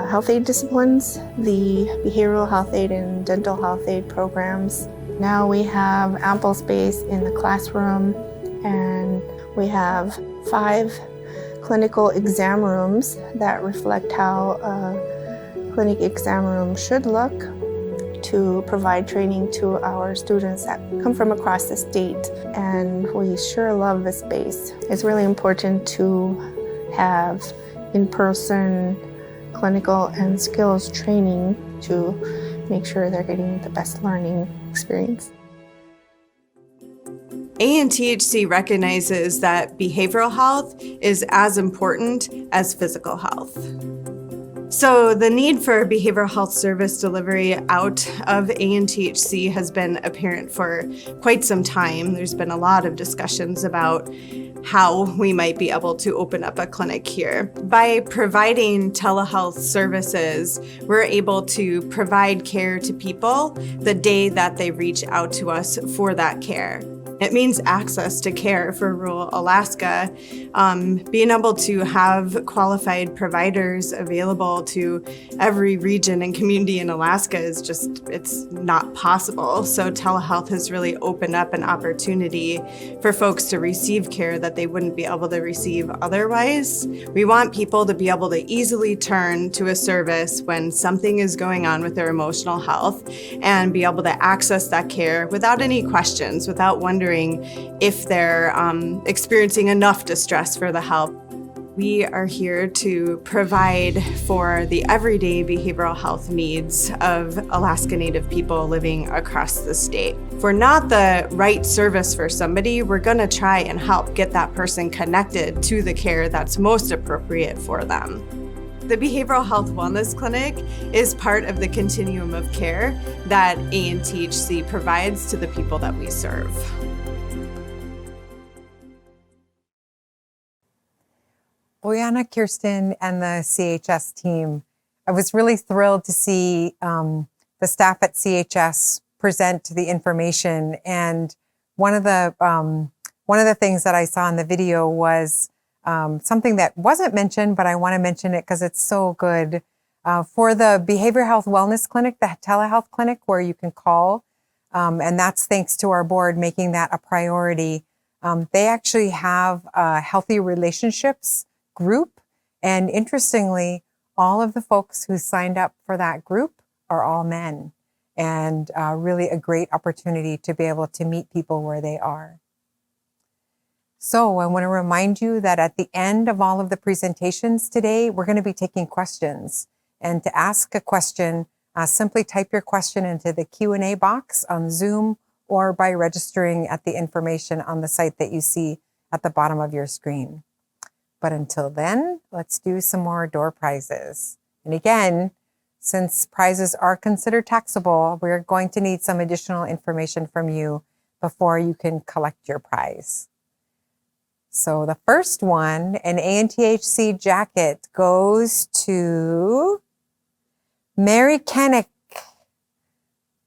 health aid disciplines, the behavioral health aid and dental health aid programs. Now we have ample space in the classroom and we have 5 clinical exam rooms that reflect how a clinic exam room should look, to provide training to our students that come from across the state. And we sure love this space. It's really important to have in-person clinical and skills training to make sure they're getting the best learning experience. ANTHC recognizes that behavioral health is as important as physical health. So the need for behavioral health service delivery out of ANTHC has been apparent for quite some time. There's been a lot of discussions about how we might be able to open up a clinic here. By providing telehealth services, we're able to provide care to people the day that they reach out to us for that care. It means access to care for rural Alaska. Being able to have qualified providers available to every region and community in Alaska is just, it's not possible. So telehealth has really opened up an opportunity for folks to receive care that they wouldn't be able to receive otherwise. We want people to be able to easily turn to a service when something is going on with their emotional health and be able to access that care without any questions, without wondering if they're experiencing enough distress for the help. We are here to provide for the everyday behavioral health needs of Alaska Native people living across the state. If we're not the right service for somebody, we're going to try and help get that person connected to the care that's most appropriate for them. The Behavioral Health Wellness Clinic is part of the continuum of care that ANTHC provides to the people that we serve. Oyana, Kirsten, and the CHS team, I was really thrilled to see the staff at CHS present the information. And one of the things that I saw in the video was something that wasn't mentioned, but I want to mention it because it's so good. For the Behavioral Health Wellness Clinic, the telehealth clinic where you can call, and that's thanks to our board making that a priority. They actually have healthy relationships group. And interestingly, all of the folks who signed up for that group are all men, and really a great opportunity to be able to meet people where they are. So I want to remind you that at the end of all of the presentations today, we're going to be taking questions. And to ask a question, simply type your question into the Q&A box on Zoom or by registering at the information on the site that you see at the bottom of your screen. But until then, let's do some more door prizes. And again, since prizes are considered taxable, we're going to need some additional information from you before you can collect your prize. So the first one, an ANTHC jacket, goes to Mary Kennick.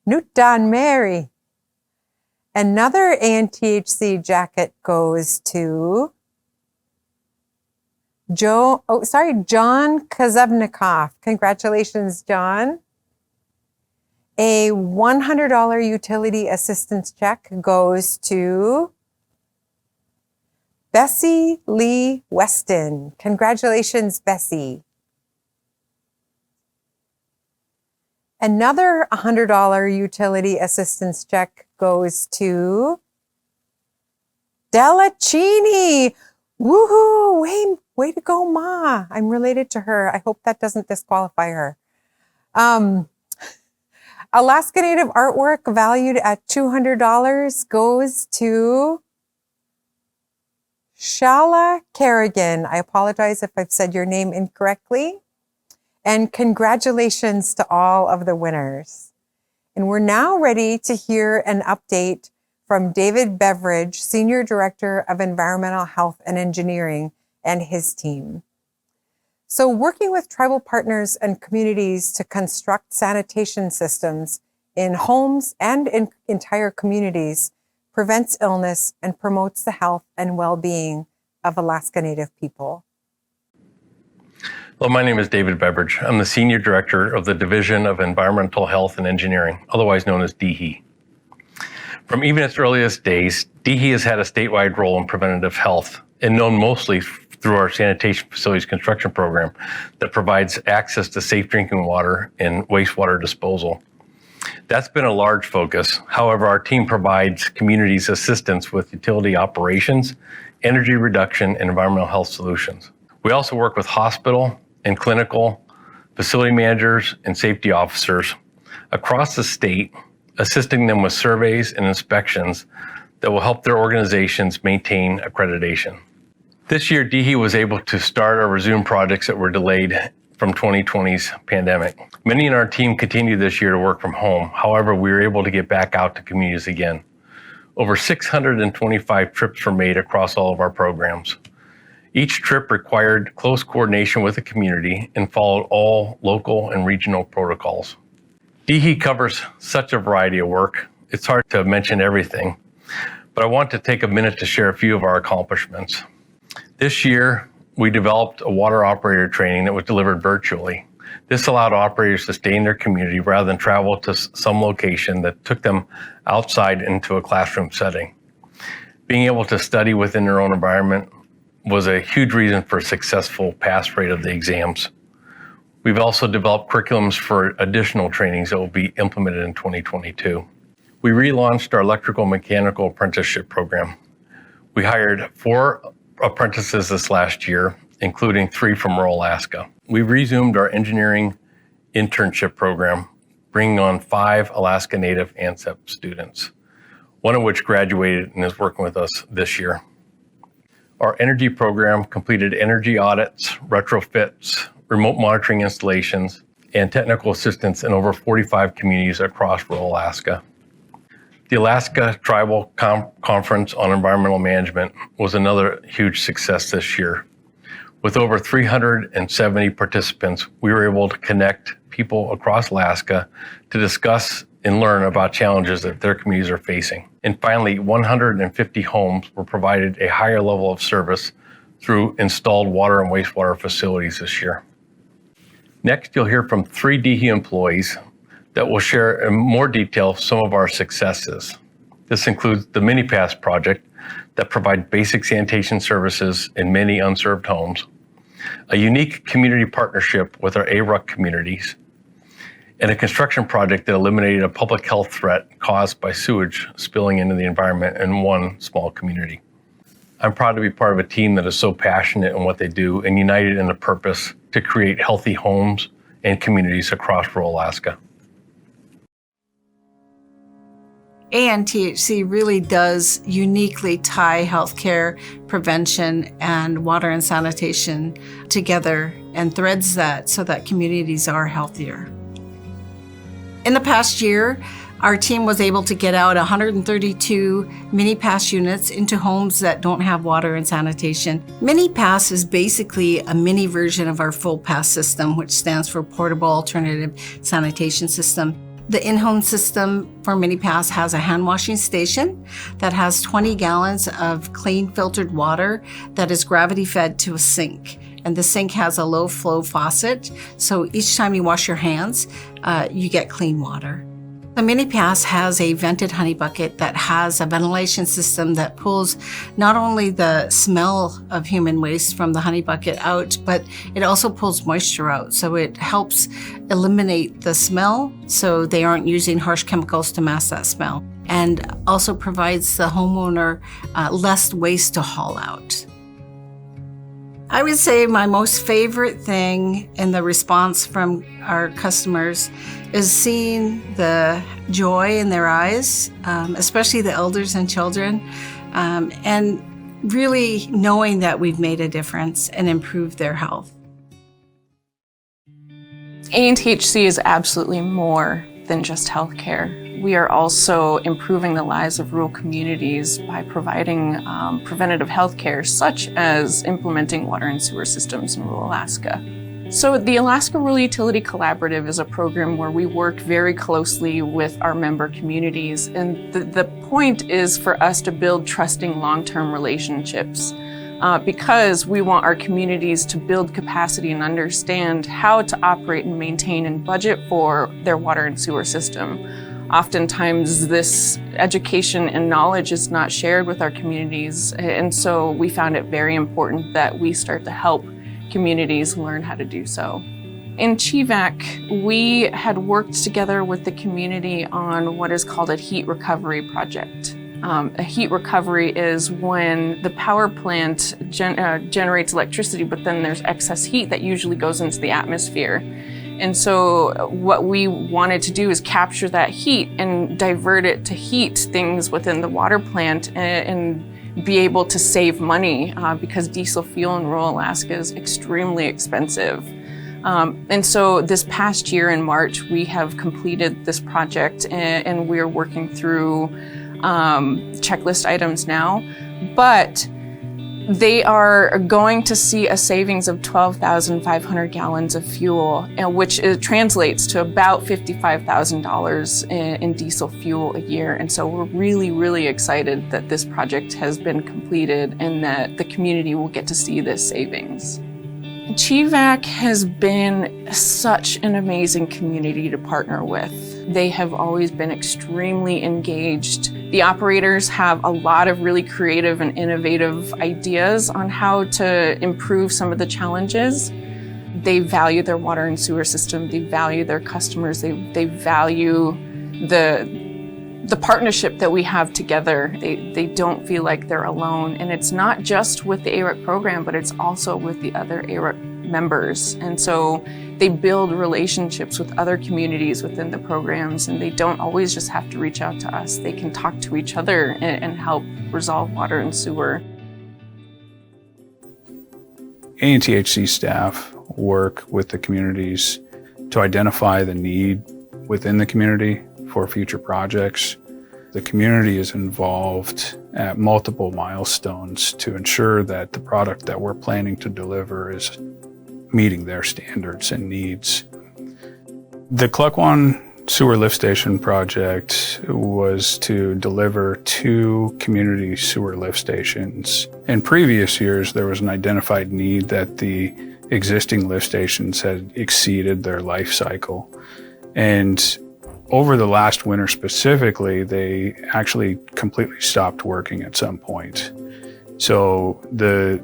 Newton Mary. Another ANTHC jacket goes to John Kazevnikov. Congratulations, John. A $100 utility assistance check goes to Bessie Lee Weston. Congratulations, Bessie. Another $100 utility assistance check goes to Della Cini. Woohoo! Way to go, Ma. I'm related to her. I hope that doesn't disqualify her. Alaska Native artwork valued at $200 goes to Shala Kerrigan. I apologize if I've said your name incorrectly. And congratulations to all of the winners. And we're now ready to hear an update from David Beveridge, Senior Director of Environmental Health and Engineering, and his team. So working with tribal partners and communities to construct sanitation systems in homes and in entire communities prevents illness and promotes the health and well-being of Alaska Native people. Hello, my name is David Beveridge. I'm the Senior Director of the Division of Environmental Health and Engineering, otherwise known as DHE. From even its earliest days, DHE has had a statewide role in preventative health and known mostly through our sanitation facilities construction program that provides access to safe drinking water and wastewater disposal. That's been a large focus. However, our team provides communities assistance with utility operations, energy reduction, and environmental health solutions. We also work with hospital and clinical facility managers and safety officers across the state, assisting them with surveys and inspections that will help their organizations maintain accreditation. This year, DHE was able to start or resume projects that were delayed from 2020's pandemic. Many in our team continued this year to work from home. However, we were able to get back out to communities again. Over 625 trips were made across all of our programs. Each trip required close coordination with the community and followed all local and regional protocols. DHE covers such a variety of work, it's hard to mention everything, but I want to take a minute to share a few of our accomplishments. This year, we developed a water operator training that was delivered virtually. This allowed operators to stay in their community rather than travel to some location that took them outside into a classroom setting. Being able to study within their own environment was a huge reason for a successful pass rate of the exams. We've also developed curriculums for additional trainings that will be implemented in 2022. We relaunched our electrical mechanical apprenticeship program. We hired 4 apprentices this last year, including 3 from rural Alaska. We resumed our engineering internship program, bringing on 5 Alaska Native ANSEP students, one of which graduated and is working with us this year. Our energy program completed energy audits, retrofits, remote monitoring installations, and technical assistance in over 45 communities across rural Alaska. The Alaska Tribal Conference on Environmental Management was another huge success this year. With over 370 participants, we were able to connect people across Alaska to discuss and learn about challenges that their communities are facing. And finally, 150 homes were provided a higher level of service through installed water and wastewater facilities this year. Next, you'll hear from 3 DHE employees that will share in more detail some of our successes. This includes the Mini Pass project that provides basic sanitation services in many unserved homes, a unique community partnership with our ARUC communities, and a construction project that eliminated a public health threat caused by sewage spilling into the environment in one small community. I'm proud to be part of a team that is so passionate in what they do and united in the purpose to create healthy homes and communities across rural Alaska. ANTHC really does uniquely tie healthcare, prevention, and water and sanitation together and threads that so that communities are healthier. In the past year, our team was able to get out 132 Mini Pass units into homes that don't have water and sanitation. Mini Pass is basically a mini version of our Full Pass system, which stands for Portable Alternative Sanitation System. The in-home system for Mini Pass has a hand washing station that has 20 gallons of clean filtered water that is gravity fed to a sink. And the sink has a low flow faucet, so each time you wash your hands, you get clean water. The Mini Pass has a vented honey bucket that has a ventilation system that pulls not only the smell of human waste from the honey bucket out, but it also pulls moisture out. So it helps eliminate the smell so they aren't using harsh chemicals to mask that smell, and also provides the homeowner less waste to haul out. I would say my most favorite thing in the response from our customers is seeing the joy in their eyes, especially the elders and children, and really knowing that we've made a difference and improved their health. ANTHC is absolutely more than just healthcare. We are also improving the lives of rural communities by providing preventative health care, such as implementing water and sewer systems in rural Alaska. So the Alaska Rural Utility Collaborative is a program where we work very closely with our member communities, and the point is for us to build trusting long-term relationships because we want our communities to build capacity and understand how to operate and maintain and budget for their water and sewer system. oftentimes this education and knowledge is not shared with our communities. And so we found it very important that we start to help communities learn how to do so. In CHEVAC, we had worked together with the community on what is called a heat recovery project. A heat recovery is when the power plant generates electricity, but then there's excess heat that usually goes into the atmosphere. And so what we wanted to do is capture that heat and divert it to heat things within the water plant and be able to save money because diesel fuel in rural Alaska is extremely expensive. And so this past year in March, we have completed this project and we're working through checklist items now, but they are going to see a savings of 12,500 gallons of fuel, which translates to about $55,000 in diesel fuel a year. And so we're really, really excited that this project has been completed and that the community will get to see this savings. CHEVAC has been such an amazing community to partner with. They have always been extremely engaged. The operators have a lot of really creative and innovative ideas on how to improve some of the challenges. They value their water and sewer system. They value their customers. They value the partnership that we have together. They don't feel like they're alone. And it's not just with the AREC program, but it's also with the other AREC members. And so they build relationships with other communities within the programs, and they don't always just have to reach out to us. They can talk to each other and help resolve water and sewer. ANTHC staff work with the communities to identify the need within the community for future projects. The community is involved at multiple milestones to ensure that the product that we're planning to deliver is meeting their standards and needs. The Cluckwan Sewer Lift Station project was to deliver 2 community sewer lift stations. In previous years, there was an identified need that the existing lift stations had exceeded their life cycle. And over the last winter specifically, they actually completely stopped working at some point. So the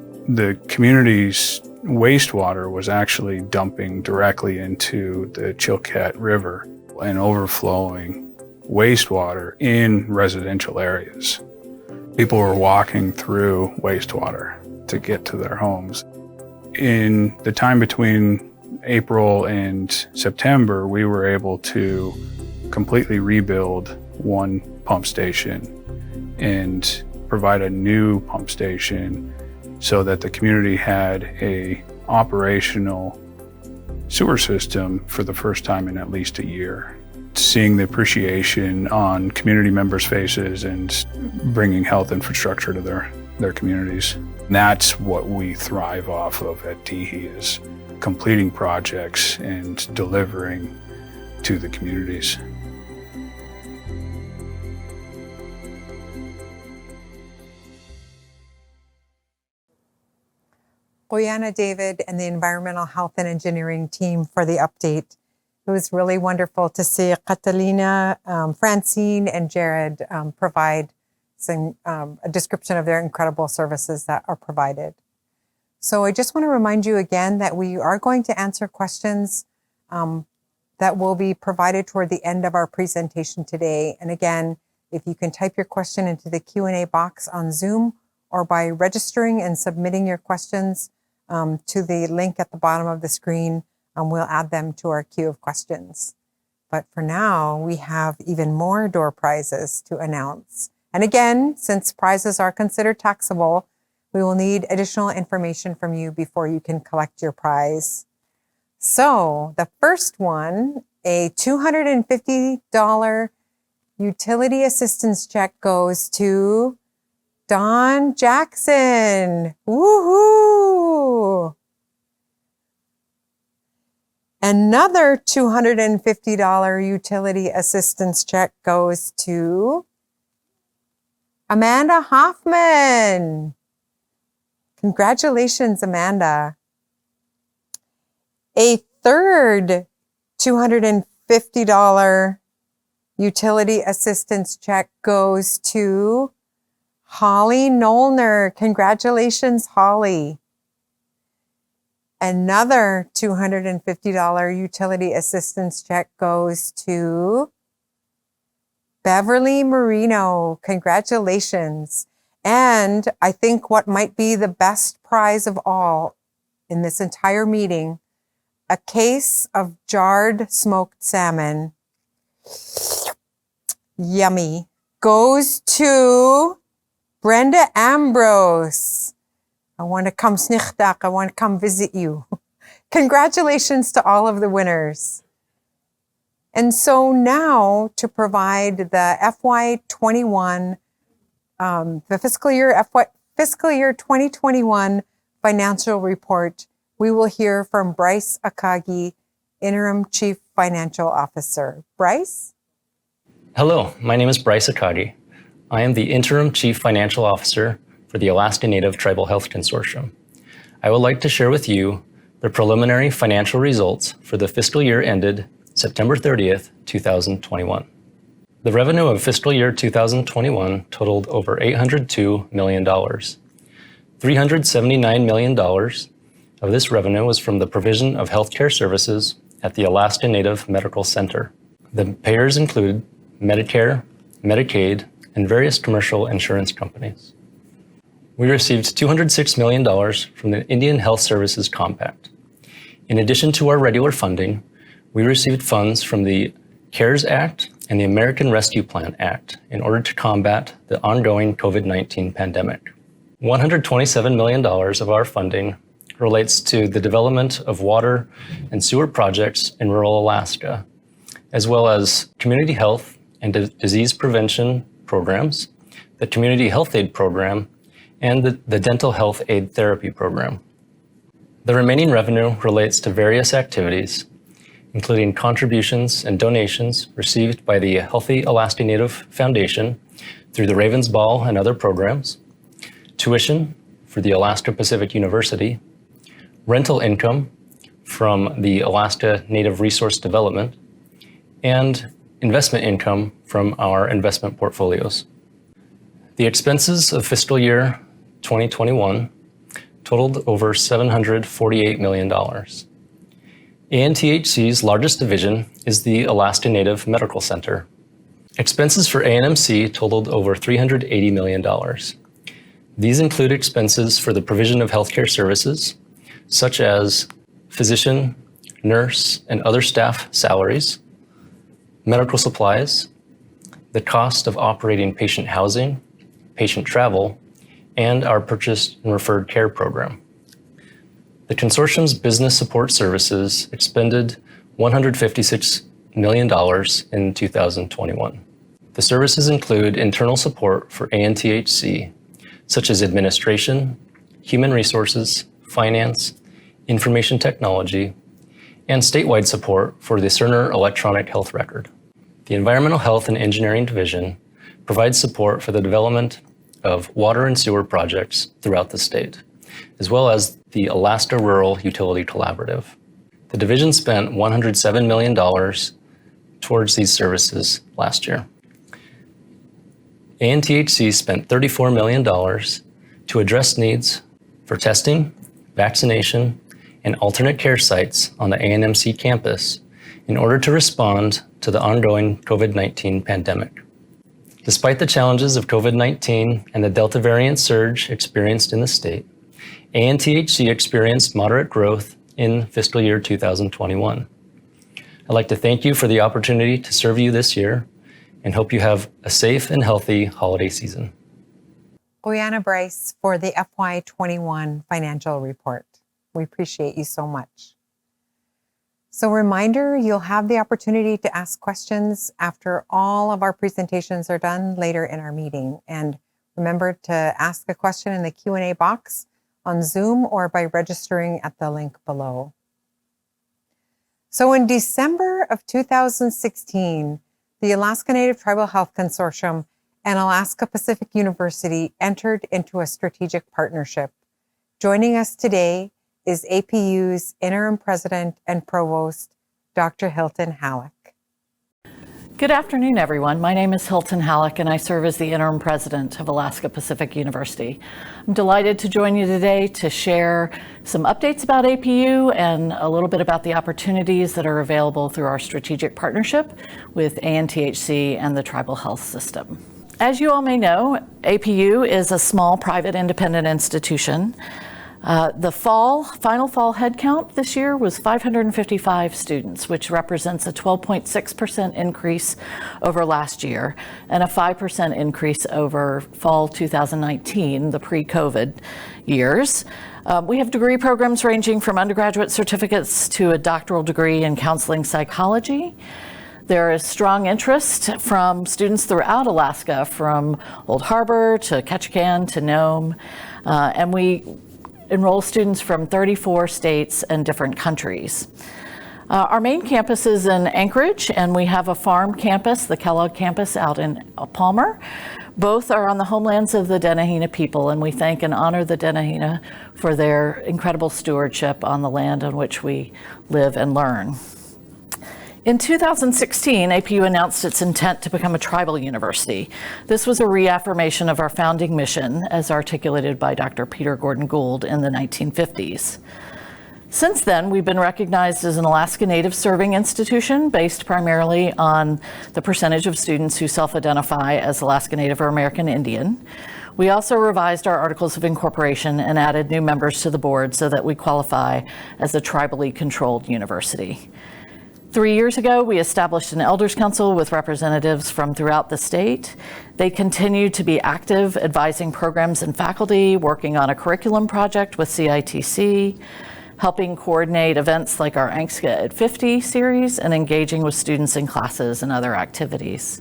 community's wastewater was actually dumping directly into the Chilkat River and overflowing wastewater in residential areas. People were walking through wastewater to get to their homes. In the time between April and September, we were able to completely rebuild one pump station and provide a new pump station so that the community had a operational sewer system for the first time in at least a year. Seeing the appreciation on community members' faces and bringing health infrastructure to their communities. And that's what we thrive off of at TIHI, is completing projects and delivering to the communities. Oyana David and the Environmental Health and Engineering team for the update. It was really wonderful to see Catalina, Francine, and Jared provide a description of their incredible services that are provided. So I just want to remind you again that we are going to answer questions that will be provided toward the end of our presentation today. And again, if you can type your question into the Q&A box on Zoom or by registering and submitting your questions to the link at the bottom of the screen, we'll add them to our queue of questions. But for now, we have even more door prizes to announce. And again, since prizes are considered taxable, we will need additional information from you before you can collect your prize. So the first one, a $250 utility assistance check, goes to Don Jackson. Woohoo! Another $250 utility assistance check goes to Amanda Hoffman. Congratulations, Amanda. A third $250 utility assistance check goes to Holly Nollner. Congratulations, Holly. Another $250 utility assistance check goes to Beverly Marino. Congratulations. And I think what might be the best prize of all in this entire meeting, a case of jarred smoked salmon, yummy, goes to Brenda Ambrose. I want to come snichtach. I want to come visit you. Congratulations to all of the winners. And so now to provide the FY21, the fiscal year 2021 financial report, we will hear from Bryce Akagi, Interim Chief Financial Officer. Bryce? Hello, my name is Bryce Akagi. I am the Interim Chief Financial Officer for the Alaska Native Tribal Health Consortium. I would like to share with you the preliminary financial results for the fiscal year ended September 30th, 2021. The revenue of fiscal year 2021 totaled over $802 million. $379 million of this revenue was from the provision of healthcare services at the Alaska Native Medical Center. The payers include Medicare, Medicaid, and various commercial insurance companies. We received $206 million from the Indian Health Services Compact. In addition to our regular funding, we received funds from the CARES Act and the American Rescue Plan Act in order to combat the ongoing COVID-19 pandemic. $127 million of our funding relates to the development of water and sewer projects in rural Alaska, as well as community health and disease prevention programs, the Community Health Aid Program, and the Dental Health Aid Therapy Program. The remaining revenue relates to various activities, including contributions and donations received by the Healthy Alaska Native Foundation through the Ravens Ball and other programs, tuition for the Alaska Pacific University, rental income from the Alaska Native Resource Development, and investment income from our investment portfolios. The expenses of fiscal year 2021 totaled over $748 million. ANTHC's largest division is the Alaska Native Medical Center. Expenses for ANMC totaled over $380 million. These include expenses for the provision of healthcare services, such as physician, nurse, and other staff salaries, medical supplies, the cost of operating patient housing, patient travel, and our purchased and referred care program. The consortium's business support services expended $156 million in 2021. The services include internal support for ANTHC, such as administration, human resources, finance, information technology, and statewide support for the Cerner electronic health record. The Environmental Health and Engineering Division provides support for the development of water and sewer projects throughout the state, as well as the Alaska Rural Utility Collaborative. The division spent $107 million towards these services last year. ANTHC spent $34 million to address needs for testing, vaccination, and alternate care sites on the ANMC campus in order to respond to the ongoing COVID-19 pandemic. Despite the challenges of COVID-19 and the Delta variant surge experienced in the state, ANTHC experienced moderate growth in fiscal year 2021. I'd like to thank you for the opportunity to serve you this year and hope you have a safe and healthy holiday season. Oyana Bryce for the FY21 financial report. We appreciate you so much. So reminder, you'll have the opportunity to ask questions after all of our presentations are done later in our meeting. And remember to ask a question in the Q&A box on Zoom or by registering at the link below. So in December of 2016, the Alaska Native Tribal Health Consortium and Alaska Pacific University entered into a strategic partnership. Joining us today is APU's Interim President and Provost, Dr. Hilton Halleck. Good afternoon, everyone. My name is Hilton Halleck, and I serve as the interim president of Alaska Pacific University. I'm delighted to join you today to share some updates about APU and a little bit about the opportunities that are available through our strategic partnership with ANTHC and the Tribal Health System. As you all may know, APU is a small private independent institution. The final fall headcount this year was 555 students, which represents a 12.6% increase over last year and a 5% increase over fall 2019, the pre-COVID years. We have degree programs ranging from undergraduate certificates to a doctoral degree in counseling psychology. There is strong interest from students throughout Alaska, from Old Harbor to Ketchikan to Nome, and we enroll students from 34 states and different countries. Our main campus is in Anchorage, and we have a farm campus, the Kellogg campus, out in Palmer. Both are on the homelands of the Dennehy people, and we thank and honor the Dennehy for their incredible stewardship on the land on which we live and learn. In 2016, APU announced its intent to become a tribal university. This was a reaffirmation of our founding mission as articulated by Dr. Peter Gordon Gould in the 1950s. Since then, we've been recognized as an Alaska Native serving institution based primarily on the percentage of students who self-identify as Alaska Native or American Indian. We also revised our Articles of Incorporation and added new members to the board so that we qualify as a tribally controlled university. 3 years ago, we established an Elders Council with representatives from throughout the state. They continue to be active, advising programs and faculty, working on a curriculum project with CITC, helping coordinate events like our ANCSCA at 50 series, and engaging with students in classes and other activities.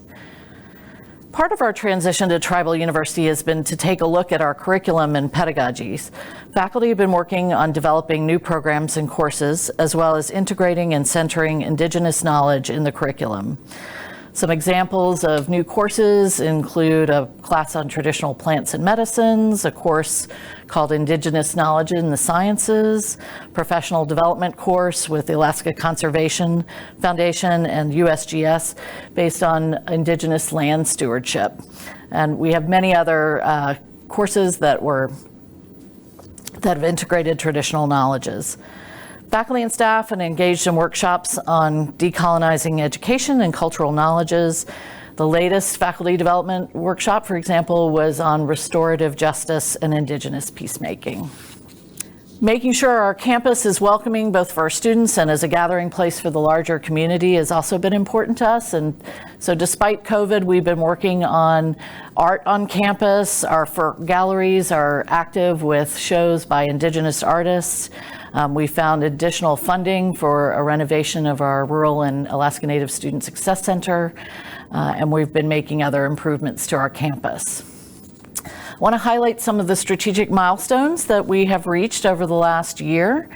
Part of our transition to Tribal University has been to take a look at our curriculum and pedagogies. Faculty have been working on developing new programs and courses, as well as integrating and centering Indigenous knowledge in the curriculum. Some examples of new courses include a class on traditional plants and medicines, a course called Indigenous Knowledge in the Sciences, professional development course with the Alaska Conservation Foundation and USGS based on Indigenous land stewardship. And we have many other courses that have integrated traditional knowledges. Faculty and staff have engaged in workshops on decolonizing education and cultural knowledges. The latest faculty development workshop, for example, was on restorative justice and Indigenous peacemaking. Making sure our campus is welcoming both for our students and as a gathering place for the larger community has also been important to us. And so despite COVID, we've been working on art on campus. Our galleries are active with shows by Indigenous artists. We found additional funding for a renovation of our Rural and Alaska Native Student Success Center, and we've been making other improvements to our campus. I want to highlight some of the strategic milestones that we have reached over the last year.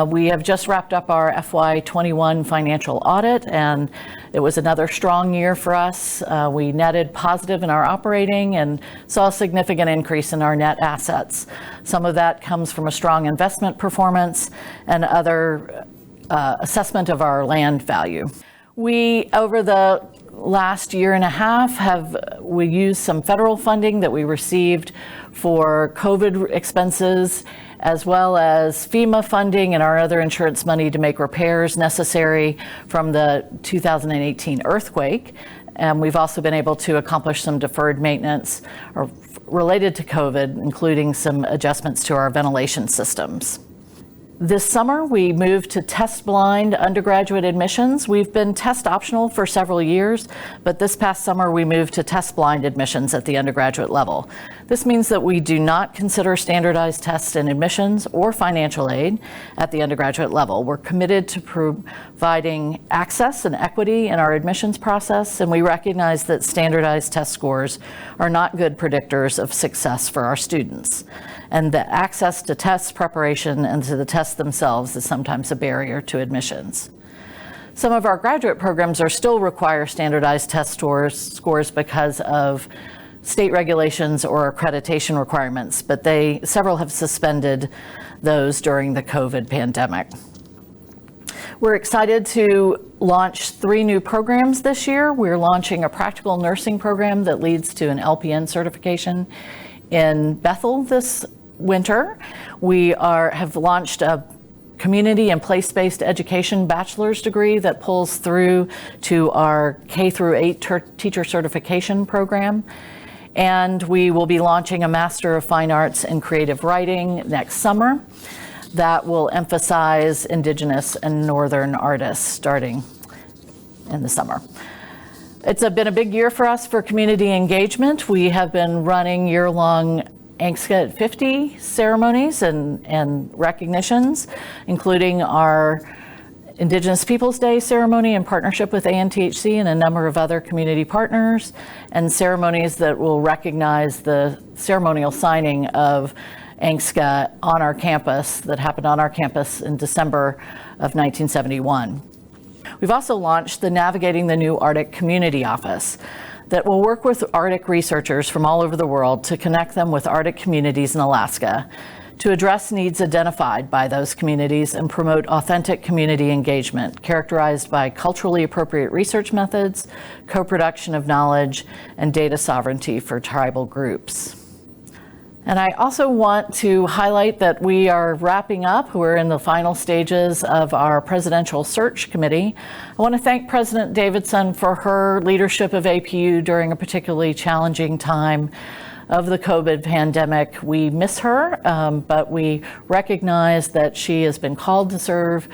We have just wrapped up our FY21 financial audit, and it was another strong year for us. We netted positive in our operating and saw a significant increase in our net assets. Some of that comes from a strong investment performance and other assessment of our land value. We, over the last year and a half, we used some federal funding that we received for COVID expenses, as well as FEMA funding and our other insurance money to make repairs necessary from the 2018 earthquake. And we've also been able to accomplish some deferred maintenance related to COVID, including some adjustments to our ventilation systems. This summer, we moved to test-blind undergraduate admissions. We've been test optional for several years, but this past summer, we moved to test-blind admissions at the undergraduate level. This means that we do not consider standardized tests and admissions or financial aid at the undergraduate level. We're committed to providing access and equity in our admissions process, and we recognize that standardized test scores are not good predictors of success for our students, and that access to test preparation and to the tests themselves is sometimes a barrier to admissions. Some of our graduate programs still require standardized test scores because of state regulations or accreditation requirements, but several have suspended those during the COVID pandemic. We're excited to launch 3 new programs this year. We're launching a practical nursing program that leads to an LPN certification in Bethel this winter. We have launched a community and place-based education bachelor's degree that pulls through to our K-8 teacher certification program. And we will be launching a Master of Fine Arts in Creative Writing next summer that will emphasize Indigenous and Northern artists starting in the summer. It's been a big year for us for community engagement. We have been running year-long ANCSCA at 50 ceremonies and recognitions, including our Indigenous Peoples Day ceremony in partnership with ANTHC and a number of other community partners, and ceremonies that will recognize the ceremonial signing of ANCSCA on our campus that happened on our campus in December of 1971. We've also launched the Navigating the New Arctic Community Office that will work with Arctic researchers from all over the world to connect them with Arctic communities in Alaska to address needs identified by those communities and promote authentic community engagement characterized by culturally appropriate research methods, co-production of knowledge, and data sovereignty for tribal groups. And I also want to highlight that we are wrapping up. We're in the final stages of our presidential search committee. I want to thank President Davidson for her leadership of APU during a particularly challenging time of the COVID pandemic. We miss her, but we recognize that she has been called to serve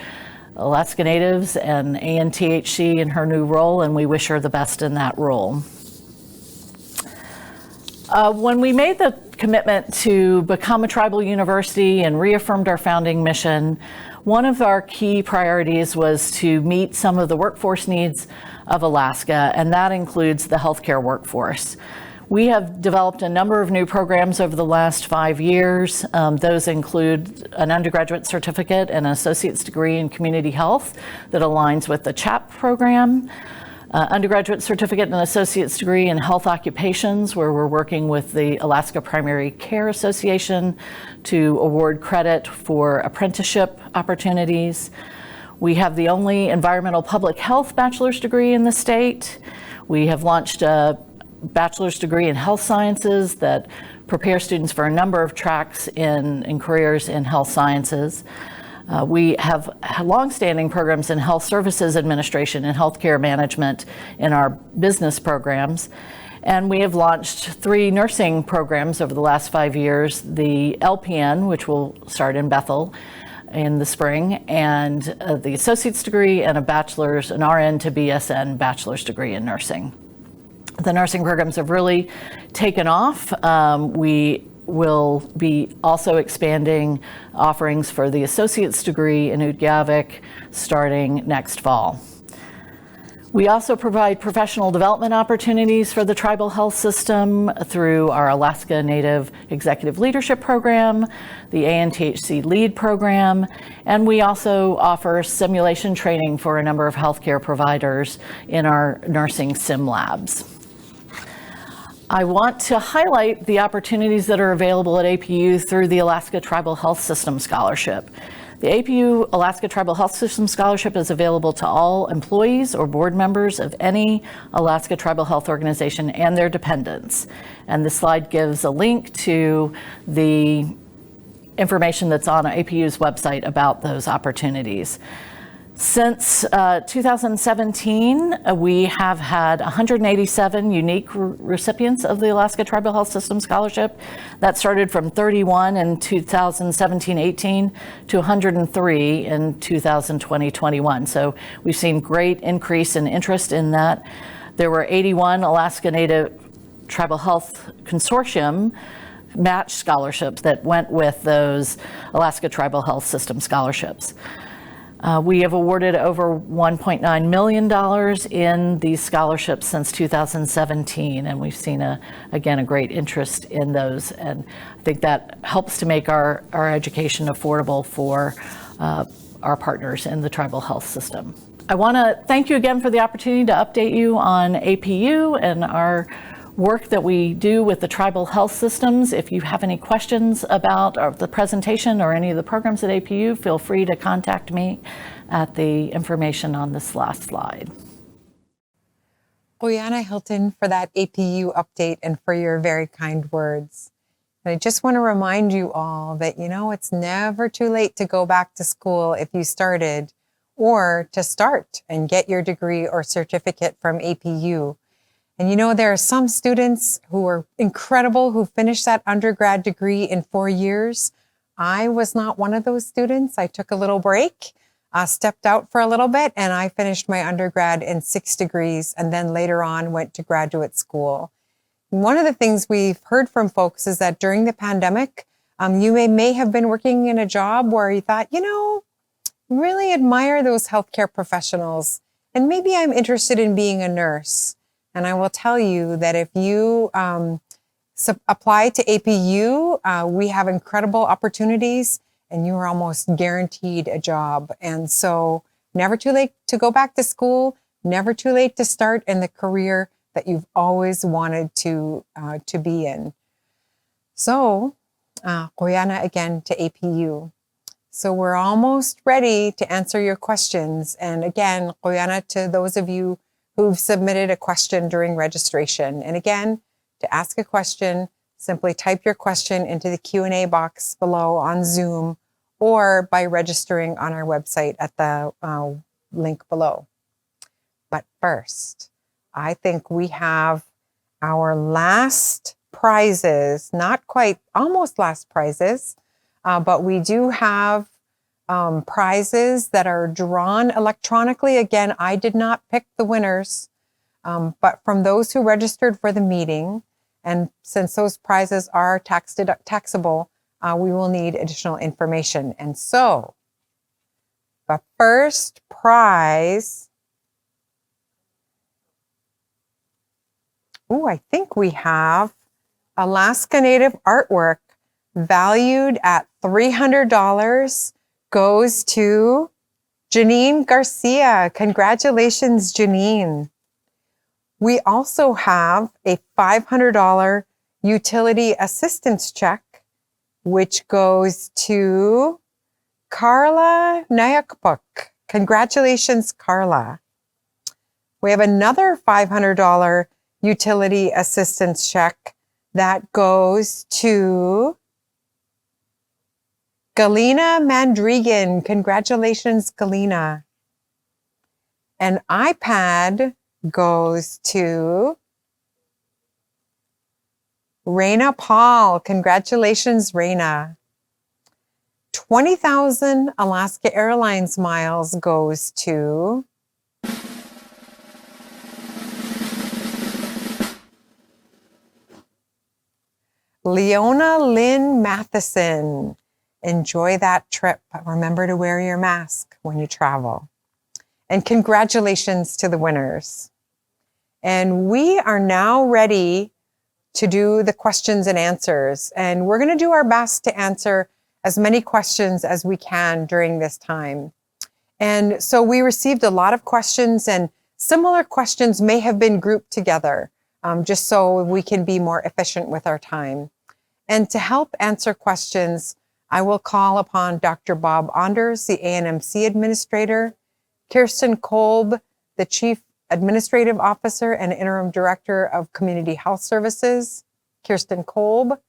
Alaska Natives and ANTHC in her new role, and we wish her the best in that role. When we made the commitment to become a tribal university and reaffirmed our founding mission, one of our key priorities was to meet some of the workforce needs of Alaska, and that includes the healthcare workforce. We have developed a number of new programs over the last 5 years. Those include an undergraduate certificate and an associate's degree in community health that aligns with the CHAP program. Undergraduate certificate and associate's degree in health occupations, where we're working with the Alaska Primary Care Association to award credit for apprenticeship opportunities. We have the only environmental public health bachelor's degree in the state. We have launched a bachelor's degree in health sciences that prepares students for a number of tracks in careers in health sciences. We have longstanding programs in health services administration and healthcare management in our business programs. And we have launched 3 nursing programs over the last 5 years, the LPN, which will start in Bethel in the spring, and the associate's degree and an RN to BSN bachelor's degree in nursing. The nursing programs have really taken off. We will be also expanding offerings for the associate's degree in Utqiagvik starting next fall. We also provide professional development opportunities for the tribal health system through our Alaska Native Executive Leadership Program, the ANTHC LEAD program, and we also offer simulation training for a number of healthcare providers in our nursing sim labs. I want to highlight the opportunities that are available at APU through the Alaska Tribal Health System Scholarship. The APU Alaska Tribal Health System Scholarship is available to all employees or board members of any Alaska Tribal Health organization and their dependents. And this slide gives a link to the information that's on APU's website about those opportunities. Since 2017, we have had 187 unique recipients of the Alaska Tribal Health System Scholarship. That started from 31 in 2017-18 to 103 in 2020-21. So we've seen great increase in interest in that. There were 81 Alaska Native Tribal Health Consortium match scholarships that went with those Alaska Tribal Health System scholarships. We have awarded over $1.9 million in these scholarships since 2017, and we've seen, again, a great interest in those, and I think that helps to make our education affordable for our partners in the tribal health system. I want to thank you again for the opportunity to update you on APU and our work that we do with the tribal health systems. If you have any questions about the presentation or any of the programs at APU, feel free to contact me at the information on this last slide. Juliana Hilton for that APU update and for your very kind words. And I just want to remind you all that, it's never too late to go back to school if you started, or to start and get your degree or certificate from APU. And there are some students who are incredible who finished that undergrad degree in 4 years. I was not one of those students. I took a little break, stepped out for a little bit, and I finished my undergrad in 6 degrees, and then later on went to graduate school. One of the things we've heard from folks is that during the pandemic, you may have been working in a job where you thought, really admire those healthcare professionals, and maybe I'm interested in being a nurse. And I will tell you that if you apply to APU, we have incredible opportunities, and you are almost guaranteed a job. And so never too late to go back to school, never too late to start in the career that you've always wanted to be in. So, Koyana again to APU. So we're almost ready to answer your questions. And again, Koyana to those of you who've submitted a question during registration. And again, to ask a question, simply type your question into the Q&A box below on Zoom or by registering on our website at the link below. But first, I think we have our last prizes, not quite, almost last prizes, but we do have prizes that are drawn electronically. Again, I did not pick the winners, but from those who registered for the meeting, and since those prizes are taxable, we will need additional information. And so, the first prize, I think we have Alaska Native artwork valued at $300 goes to Janine Garcia. Congratulations, Janine. We also have a $500 utility assistance check, which goes to Carla Nyakpuk. Congratulations, Carla. We have another $500 utility assistance check that goes to Galina Mandrigan. Congratulations, Galina. An iPad goes to Raina Paul. Congratulations, Raina. 20,000 Alaska Airlines miles goes to Leona Lynn Matheson. Enjoy that trip, but remember to wear your mask when you travel. And congratulations to the winners. And we are now ready to do the questions and answers. And we're going to do our best to answer as many questions as we can during this time. And so we received a lot of questions, and similar questions may have been grouped together, just so we can be more efficient with our time. And to help answer questions, I will call upon Dr. Bob Anders, the ANMC Administrator, Kirsten Kolb, the Chief Administrative Officer and Interim Director of Community Health Services, Kirsten Kolb,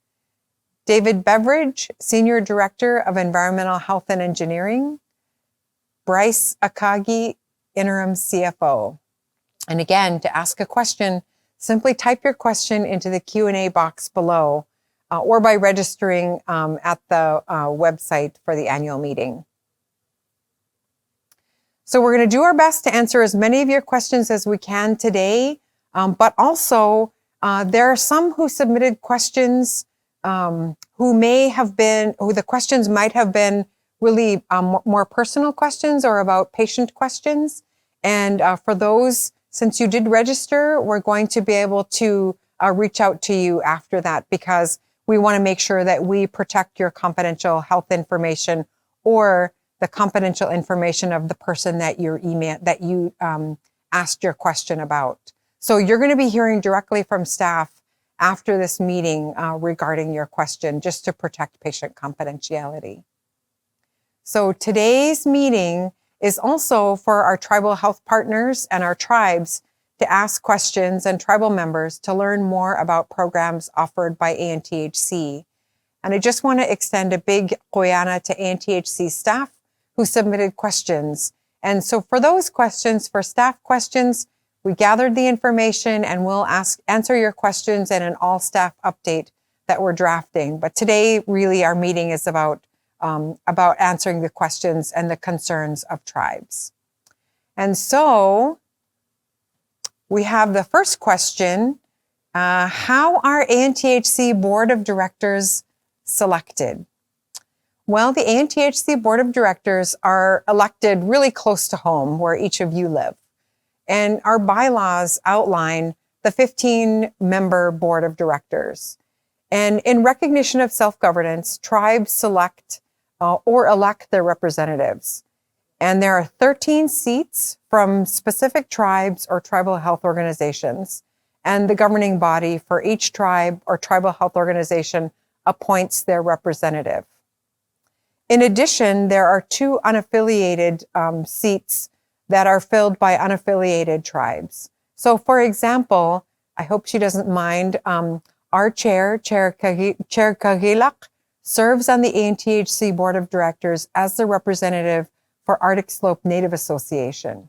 David Beveridge, Senior Director of Environmental Health and Engineering, Bryce Akagi, Interim CFO. And again, to ask a question, simply type your question into the Q&A box below, or by registering at the website for the annual meeting. So we're going to do our best to answer as many of your questions as we can today, but also there are some who submitted questions who the questions might have been really more personal questions or about patient questions. And for those, since you did register, we're going to be able to reach out to you after that, because we want to make sure that we protect your confidential health information or the confidential information of the person that you asked your question about. So you're going to be hearing directly from staff after this meeting regarding your question, just to protect patient confidentiality. So today's meeting is also for our tribal health partners and our tribes to ask questions, and tribal members to learn more about programs offered by ANTHC. And I just want to extend a big koyana to ANTHC staff who submitted questions. And so for those questions, for staff questions, we gathered the information and we'll answer your questions in an all-staff update that we're drafting. But today, really, our meeting is about answering the questions and the concerns of tribes. And so we have the first question. How are ANTHC Board of Directors selected? Well, the ANTHC Board of Directors are elected really close to home where each of you live. And our bylaws outline the 15-member Board of Directors. And in recognition of self-governance, tribes select or elect their representatives. And there are 13 seats from specific tribes or tribal health organizations. And the governing body for each tribe or tribal health organization appoints their representative. In addition, there are 2 unaffiliated seats that are filled by unaffiliated tribes. So for example, I hope she doesn't mind, our Chair Kagilak, serves on the ANTHC Board of Directors as the representative for Arctic Slope Native Association.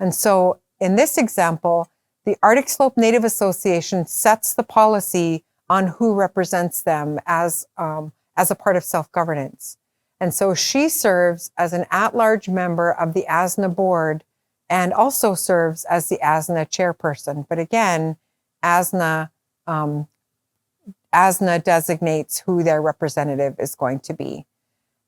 And so in this example, the Arctic Slope Native Association sets the policy on who represents them as a part of self-governance. And so she serves as an at-large member of the ASNA board and also serves as the ASNA chairperson. But again, ASNA designates who their representative is going to be.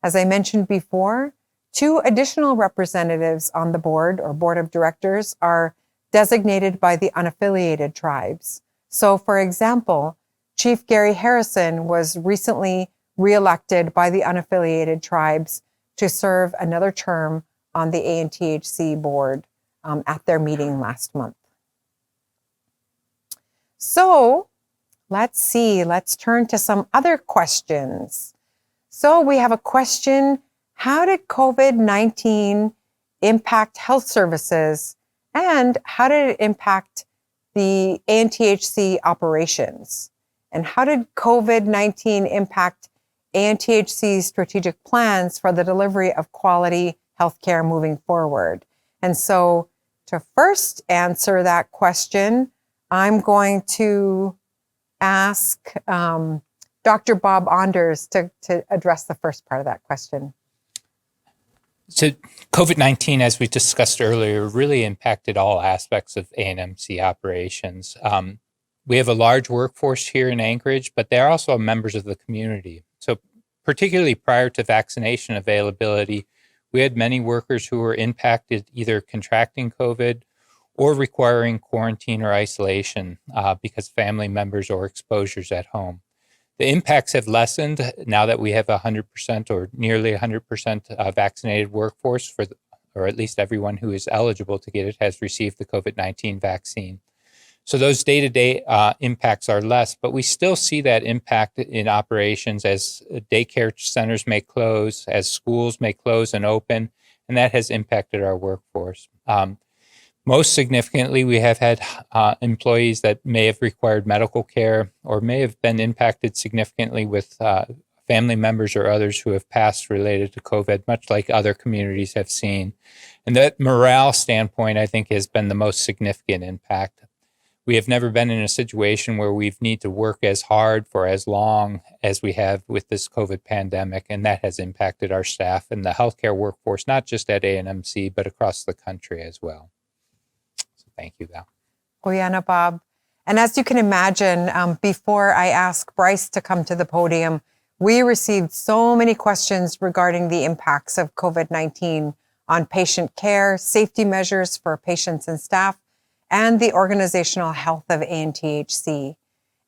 As I mentioned before, 2 additional representatives on the board or board of directors are designated by the unaffiliated tribes. So for example, Chief Gary Harrison was recently reelected by the unaffiliated tribes to serve another term on the ANTHC board at their meeting last month. So let's see, let's turn to some other questions. So we have a question: how did COVID-19 impact health services, and how did it impact the ANTHC operations? And how did COVID-19 impact ANTHC's strategic plans for the delivery of quality healthcare moving forward? And so to first answer that question, I'm going to ask Dr. Bob Anders to address the first part of that question. So COVID-19, as we discussed earlier, really impacted all aspects of ANMC operations. We have a large workforce here in Anchorage, but they're also members of the community. So particularly prior to vaccination availability, we had many workers who were impacted either contracting COVID or requiring quarantine or isolation because family members or exposures at home. The impacts have lessened now that we have 100% or nearly 100% vaccinated workforce, or at least everyone who is eligible to get it has received the COVID-19 vaccine. So those day-to-day impacts are less, but we still see that impact in operations as daycare centers may close, as schools may close and open, and that has impacted our workforce. Most significantly, we have had employees that may have required medical care or may have been impacted significantly with family members or others who have passed related to COVID, much like other communities have seen. And that morale standpoint, I think, has been the most significant impact. We have never been in a situation where we've need to work as hard for as long as we have with this COVID pandemic, and that has impacted our staff and the healthcare workforce, not just at ANMC, but across the country as well. So thank you, Val. Oyana, Bob. And as you can imagine, before I ask Bryce to come to the podium, we received so many questions regarding the impacts of COVID-19 on patient care, safety measures for patients and staff, and the organizational health of ANTHC.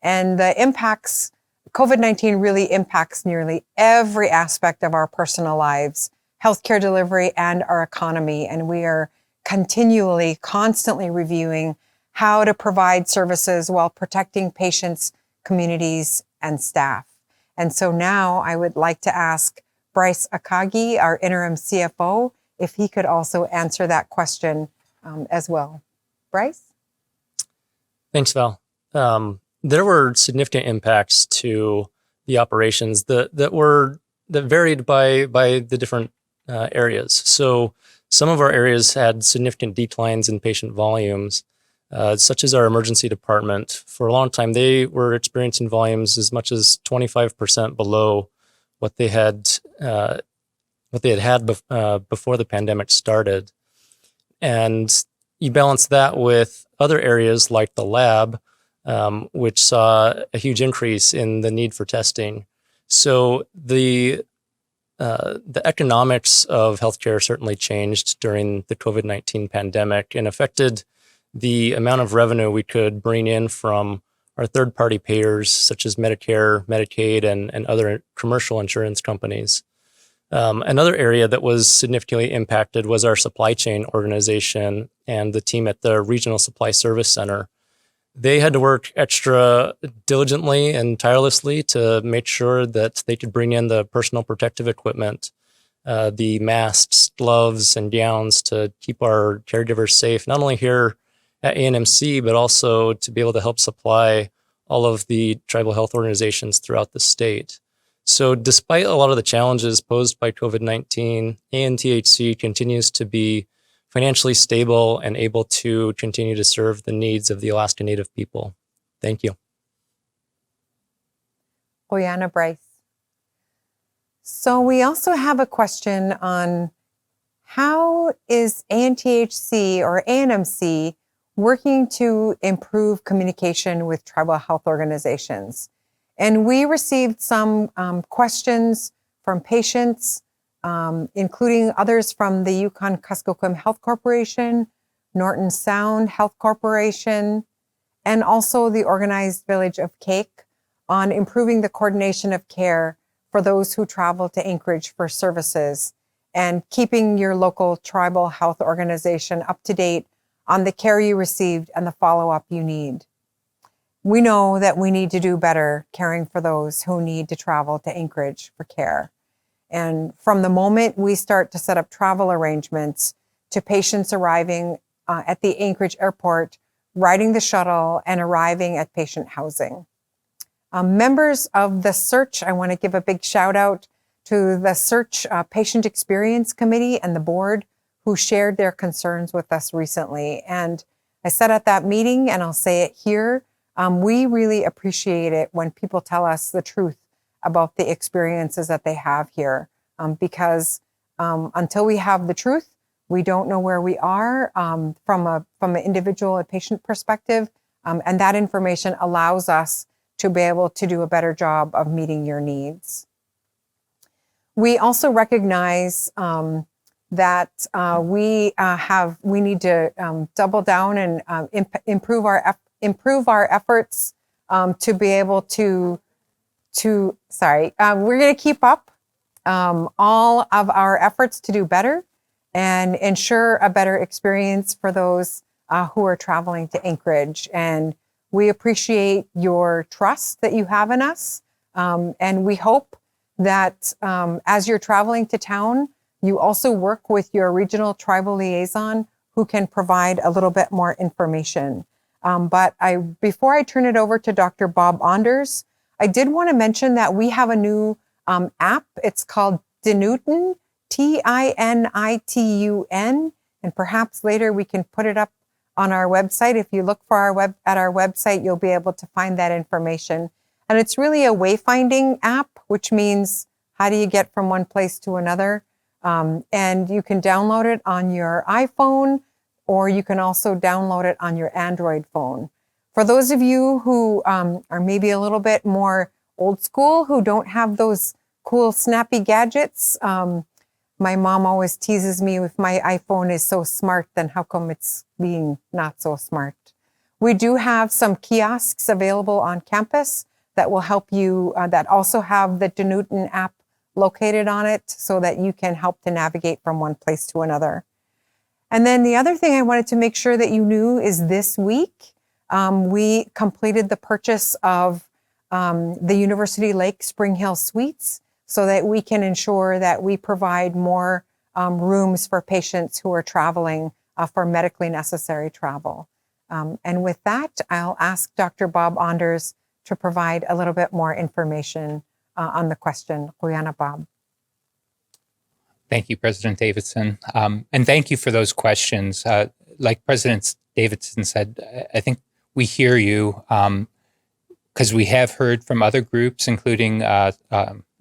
And the impacts, COVID-19 really impacts nearly every aspect of our personal lives, healthcare delivery, and our economy. And we are constantly reviewing how to provide services while protecting patients' communities and staff. And so now I would like to ask Bryce Akagi, our interim CFO, if he could also answer that question as well. Bryce? Thanks, Val. There were significant impacts to the operations that varied by the different areas. So some of our areas had significant declines in patient volumes, such as our emergency department. For a long time, they were experiencing volumes as much as 25% below what they had before the pandemic started. And you balance that with other areas like the lab, which saw a huge increase in the need for testing. So the economics of healthcare certainly changed during the COVID-19 pandemic and affected the amount of revenue we could bring in from our third-party payers, such as Medicare, Medicaid, and other commercial insurance companies. Another area that was significantly impacted was our supply chain organization and the team at the Regional Supply Service Center. They had to work extra diligently and tirelessly to make sure that they could bring in the personal protective equipment, the masks, gloves, and gowns to keep our caregivers safe, not only here at ANMC, but also to be able to help supply all of the tribal health organizations throughout the state. So despite a lot of the challenges posed by COVID-19, ANTHC continues to be financially stable and able to continue to serve the needs of the Alaska Native people. Thank you. Oyana Bryce. So we also have a question on how is ANTHC or ANMC working to improve communication with tribal health organizations? And we received some questions from patients, including others from the Yukon-Kuskokwim Health Corporation, Norton Sound Health Corporation, and also the Organized Village of Cake on improving the coordination of care for those who travel to Anchorage for services and keeping your local tribal health organization up to date on the care you received and the follow-up you need. We know that we need to do better caring for those who need to travel to Anchorage for care. And from the moment we start to set up travel arrangements to patients arriving at the Anchorage airport, riding the shuttle, and arriving at patient housing. Members of the Search, I want to give a big shout out to the Search Patient Experience Committee and the board who shared their concerns with us recently. And I said at that meeting, and I'll say it here, we really appreciate it when people tell us the truth about the experiences that they have here, because until we have the truth, we don't know where we are from an individual and patient perspective, and that information allows us to be able to do a better job of meeting your needs. We also recognize that we need to double down and improve our efforts to be able to we're going to keep up all of our efforts to do better and ensure a better experience for those who are traveling to Anchorage. And we appreciate your trust that you have in us. And we hope that as you're traveling to town, you also work with your regional tribal liaison who can provide a little bit more information. But before I turn it over to Dr. Bob Anders, I did want to mention that we have a new app. It's called Tinitun, Tinitun, and perhaps later we can put it up on our website. If you look for our website, you'll be able to find that information. And it's really a wayfinding app, which means how do you get from one place to another? And you can download it on your iPhone, or you can also download it on your Android phone. For those of you who are maybe a little bit more old school, who don't have those cool snappy gadgets, my mom always teases me, if my iPhone is so smart, then how come it's being not so smart? We do have some kiosks available on campus that will help you, that also have the Tinitun app located on it so that you can help to navigate from one place to another. And then the other thing I wanted to make sure that you knew is this week, we completed the purchase of the University Lake Spring Hill Suites so that we can ensure that we provide more rooms for patients who are traveling for medically necessary travel. And with that, I'll ask Dr. Bob Anders to provide a little bit more information on the question. Guyana Bob. Thank you, President Davidson. And thank you for those questions. Like President Davidson said, I think we hear you because we have heard from other groups, including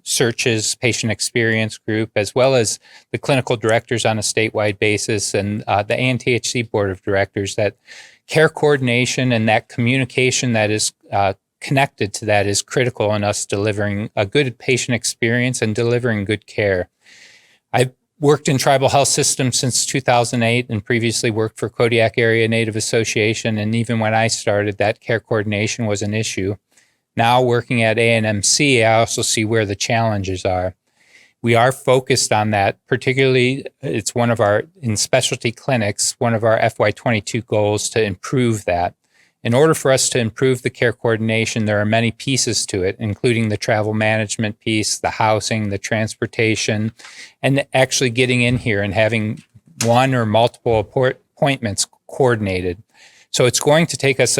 Search's patient experience group, as well as the clinical directors on a statewide basis and the ANTHC board of directors, that care coordination and that communication that is connected to that is critical in us delivering a good patient experience and delivering good care. I've worked in tribal health systems since 2008 and previously worked for Kodiak Area Native Association. And even when I started, that care coordination was an issue. Now working at ANMC, I also see where the challenges are. We are focused on that, particularly it's one of our, in specialty clinics, one of our FY22 goals to improve that. In order for us to improve the care coordination, there are many pieces to it, including the travel management piece, the housing, the transportation, and actually getting in here and having one or multiple appointments coordinated. So it's going to take us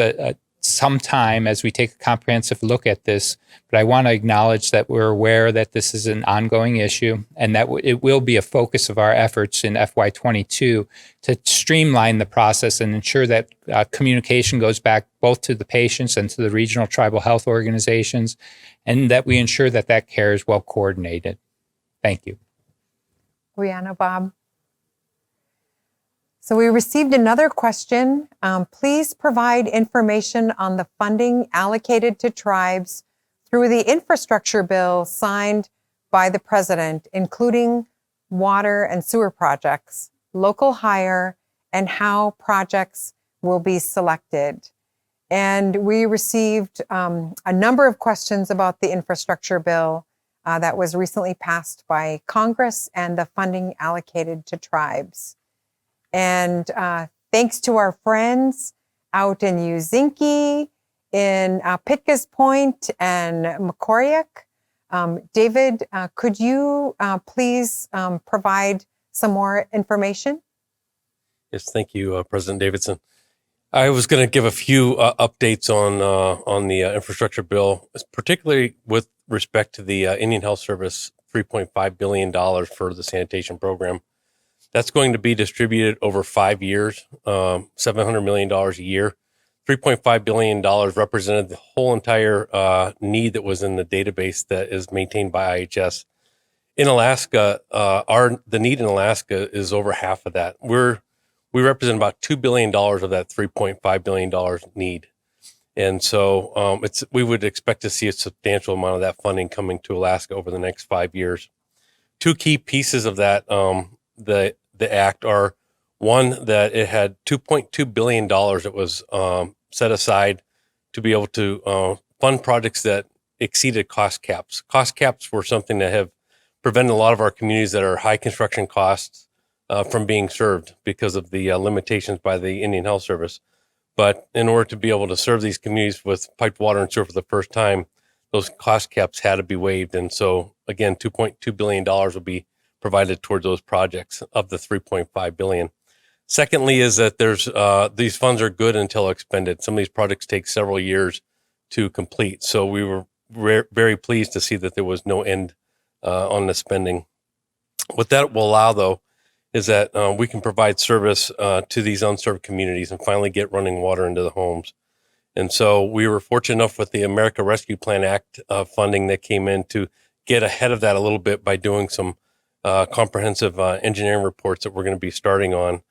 some time as we take a comprehensive look at this, but I want to acknowledge that we're aware that this is an ongoing issue and that it will be a focus of our efforts in FY22 to streamline the process and ensure that communication goes back both to the patients and to the regional tribal health organizations, and that we ensure that that care is well coordinated. Thank you. Brianna, Bob. So we received another question. Please provide information on the funding allocated to tribes through the infrastructure bill signed by the president, including water and sewer projects, local hire, and how projects will be selected. And we received a number of questions about the infrastructure bill that was recently passed by Congress and the funding allocated to tribes. And thanks to our friends out in Uzinki, in Pitkas Point and Macoriac. David, could you please provide some more information? Yes, thank you, President Davidson. I was going to give a few updates on the infrastructure bill, particularly with respect to the Indian Health Service $3.5 billion for the sanitation program. That's going to be distributed over 5 years, $700 million a year. $3.5 billion represented the whole entire need that was in the database that is maintained by IHS. In Alaska, the need in Alaska is over half of that. We represent about $2 billion of that $3.5 billion need. And so we would expect to see a substantial amount of that funding coming to Alaska over the next 5 years. Two key pieces of that, the act are, one, that it had $2.2 billion that was set aside to be able to fund projects that exceeded cost caps. Cost caps were something that have prevented a lot of our communities that are high construction costs from being served because of the limitations by the Indian Health Service. But in order to be able to serve these communities with piped water and sewer for the first time, those cost caps had to be waived. And so, again, $2.2 billion will be provided towards those projects of the $3.5 billion. Secondly, is that there's these funds are good until expended. Some of these projects take several years to complete. So we were very pleased to see that there was no end on the spending. What that will allow, though, is that we can provide service to these unserved communities and finally get running water into the homes. And so we were fortunate enough with the America Rescue Plan Act funding that came in to get ahead of that a little bit by doing some comprehensive engineering reports that we're going to be starting on.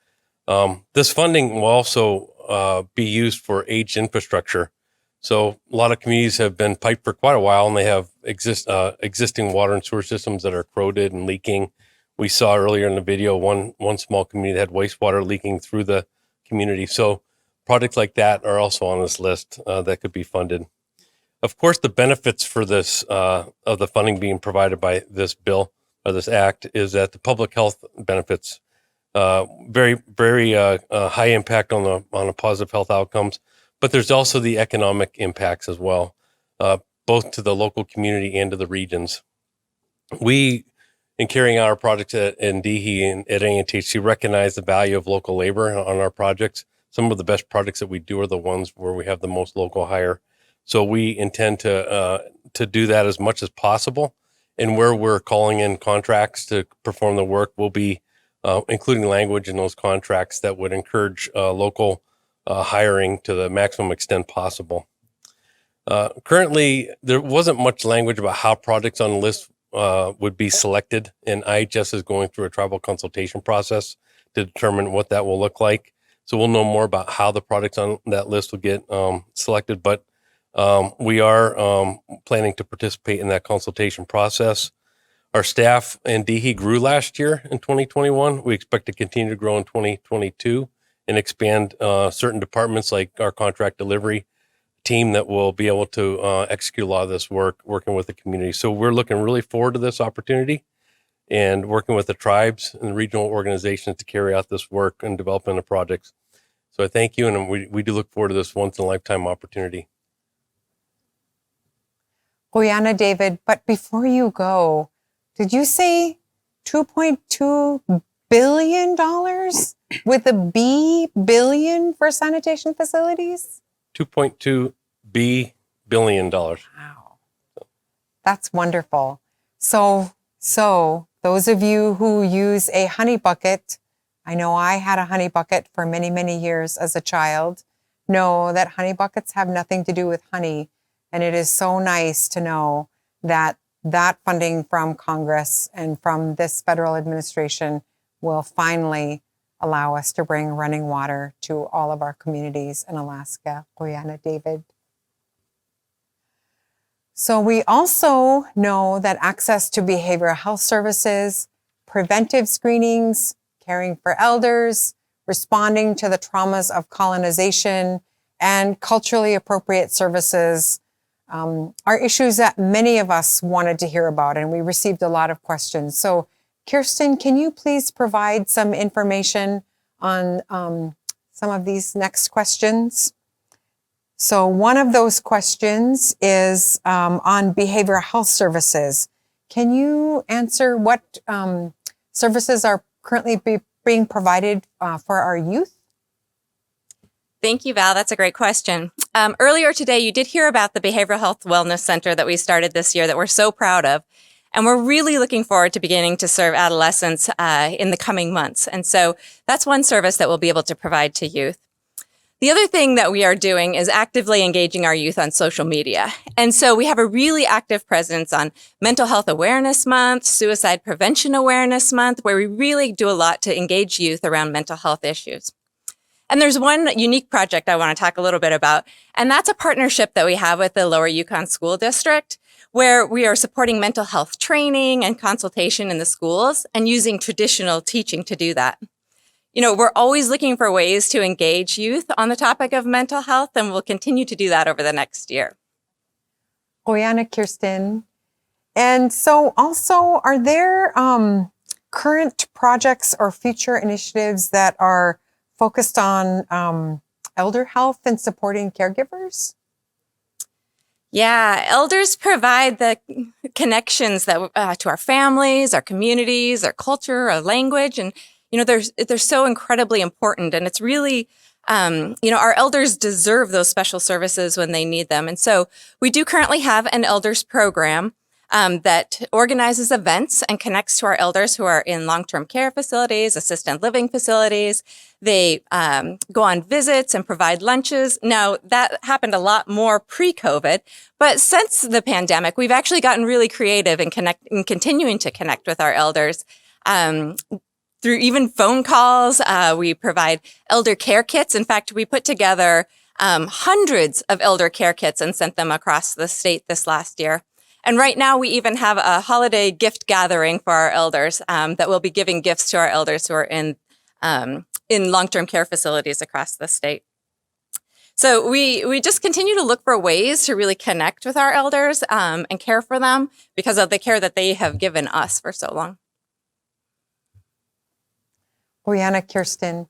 This funding will also be used for aged infrastructure. So a lot of communities have been piped for quite a while, and they have existing water and sewer systems that are corroded and leaking. We saw earlier in the video one small community that had wastewater leaking through the community. So projects like that are also on this list that could be funded. Of course, the benefits for this of the funding being provided by this bill or this act is that the public health benefits, very high impact on the positive health outcomes, but there's also the economic impacts as well. both to the local community and to the regions. We, in carrying out our projects at DHE and at ANTHC, recognize the value of local labor on our projects. Some of the best projects that we do are the ones where we have the most local hire. So we intend to do that as much as possible. And where we're calling in contracts to perform the work, we'll be including language in those contracts that would encourage local hiring to the maximum extent possible. Currently, there wasn't much language about how projects on the list would be selected, and IHS is going through a tribal consultation process to determine what that will look like. So we'll know more about how the projects on that list will get selected, but we are planning to participate in that consultation process. Our staff and DHE grew last year in 2021. We expect to continue to grow in 2022 and expand certain departments like our contract delivery team that will be able to execute a lot of this work, working with the community. So we're looking really forward to this opportunity and working with the tribes and the regional organizations to carry out this work and developing the projects. So I thank you, and we do look forward to this once-in-a-lifetime opportunity. Guyana David, but before you go, did you say $2.2 billion with a B billion for sanitation facilities? $2.2 billion. Wow. That's wonderful. So those of you who use a honey bucket, I know I had a honey bucket for many, many years as a child, know that honey buckets have nothing to do with honey. And it is so nice to know that that funding from Congress and from this federal administration will finally allow us to bring running water to all of our communities in Alaska. Guyana David. So we also know that access to behavioral health services, preventive screenings, caring for elders, responding to the traumas of colonization, and culturally appropriate services are issues that many of us wanted to hear about, and we received a lot of questions. So Kirsten, can you please provide some information on some of these next questions? So one of those questions is on behavioral health services. Can you answer what services are currently being provided for our youth? Thank you, Val. That's a great question. Earlier today, you did hear about the Behavioral Health Wellness Center that we started this year that we're so proud of. And we're really looking forward to beginning to serve adolescents in the coming months. And so that's one service that we'll be able to provide to youth. The other thing that we are doing is actively engaging our youth on social media. And so we have a really active presence on Mental Health Awareness Month, Suicide Prevention Awareness Month, where we really do a lot to engage youth around mental health issues. And there's one unique project I want to talk a little bit about, and that's a partnership that we have with the Lower Yukon School District, where we are supporting mental health training and consultation in the schools and using traditional teaching to do that. You know, we're always looking for ways to engage youth on the topic of mental health, and we'll continue to do that over the next year. Guyana, Kirsten. And so also, are there current projects or future initiatives that are focused on elder health and supporting caregivers? Yeah, elders provide the connections that to our families, our communities, our culture, our language, and they're so incredibly important. And it's really, our elders deserve those special services when they need them. And so we do currently have an elders program that organizes events and connects to our elders who are in long-term care facilities, assisted living facilities. They go on visits and provide lunches. Now, that happened a lot more pre-COVID, but since the pandemic, we've actually gotten really creative in continuing to connect with our elders through even phone calls. We provide elder care kits. In fact, we put together hundreds of elder care kits and sent them across the state this last year. And right now, we even have a holiday gift gathering for our elders that will be giving gifts to our elders who are in long-term care facilities across the state. So we just continue to look for ways to really connect with our elders and care for them because of the care that they have given us for so long. Guyana, Kirsten.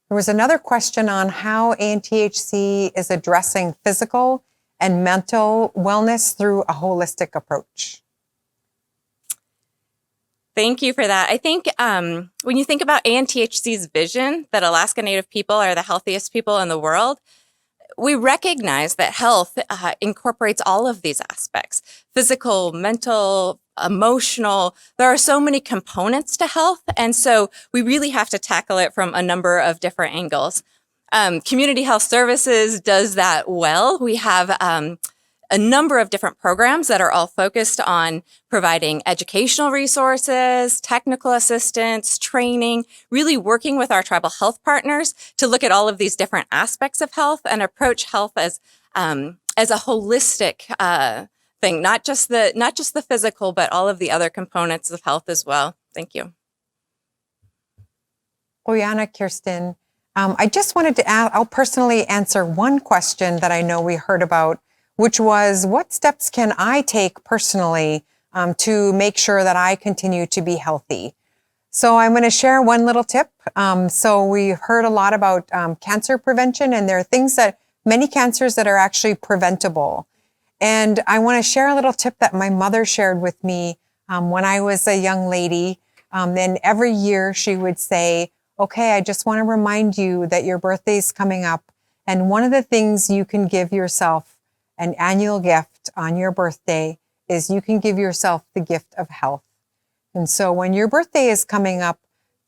There was another question on how ANTHC is addressing physical and mental wellness through a holistic approach. Thank you for that. I think when you think about ANTHC's vision that Alaska Native people are the healthiest people in the world, we recognize that health incorporates all of these aspects: physical, mental, emotional. There are so many components to health. And so we really have to tackle it from a number of different angles. Community Health Services does that well. We have a number of different programs that are all focused on providing educational resources, technical assistance, training, really working with our tribal health partners to look at all of these different aspects of health and approach health as a holistic thing, not just the physical, but all of the other components of health as well. Thank you. Oyana, Kirsten, I just wanted to I'll personally answer one question that I know we heard about, which was, what steps can I take personally to make sure that I continue to be healthy? So I'm going to share one little tip. So we've heard a lot about cancer prevention, and there are things many cancers that are actually preventable. And I want to share a little tip that my mother shared with me when I was a young lady. And every year she would say, okay, I just want to remind you that your birthday is coming up. And one of the things you can give yourself an annual gift on your birthday is you can give yourself the gift of health. And so when your birthday is coming up,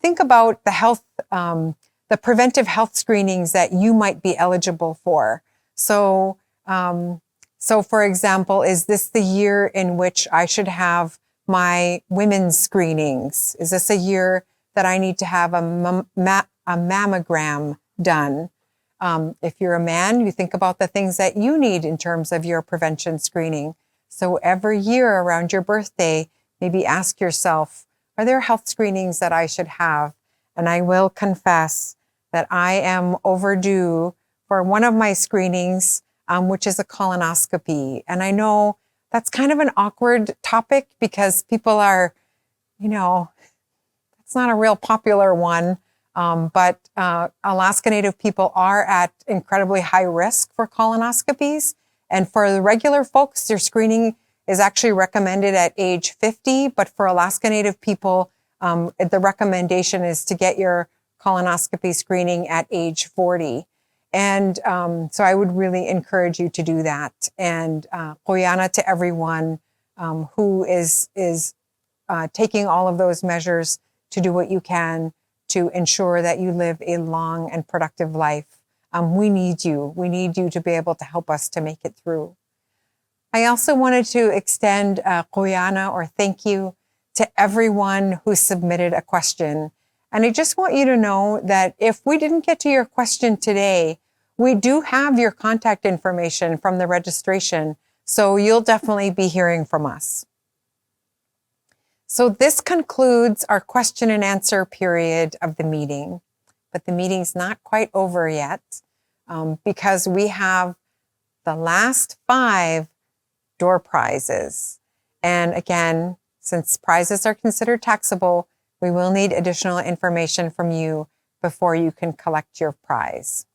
think about the health, the preventive health screenings that you might be eligible for. So for example, is this the year in which I should have my women's screenings? Is this a year that I need to have a mammogram done? If you're a man, you think about the things that you need in terms of your prevention screening. So every year around your birthday, maybe ask yourself, are there health screenings that I should have? And I will confess that I am overdue for one of my screenings, which is a colonoscopy. And I know that's kind of an awkward topic because people are, it's not a real popular one. But Alaska Native people are at incredibly high risk for colonoscopies. And for the regular folks, their screening is actually recommended at age 50. But for Alaska Native people, the recommendation is to get your colonoscopy screening at age 40. And so I would really encourage you to do that. And Koyana to everyone who is taking all of those measures to do what you can to ensure that you live a long and productive life. We need you. We need you to be able to help us to make it through. I also wanted to extend Koyana or thank you to everyone who submitted a question. And I just want you to know that if we didn't get to your question today, we do have your contact information from the registration. So you'll definitely be hearing from us. So this concludes our question and answer period of the meeting, but the meeting's not quite over yet because we have the last 5 door prizes. And again, since prizes are considered taxable, we will need additional information from you before you can collect your prize.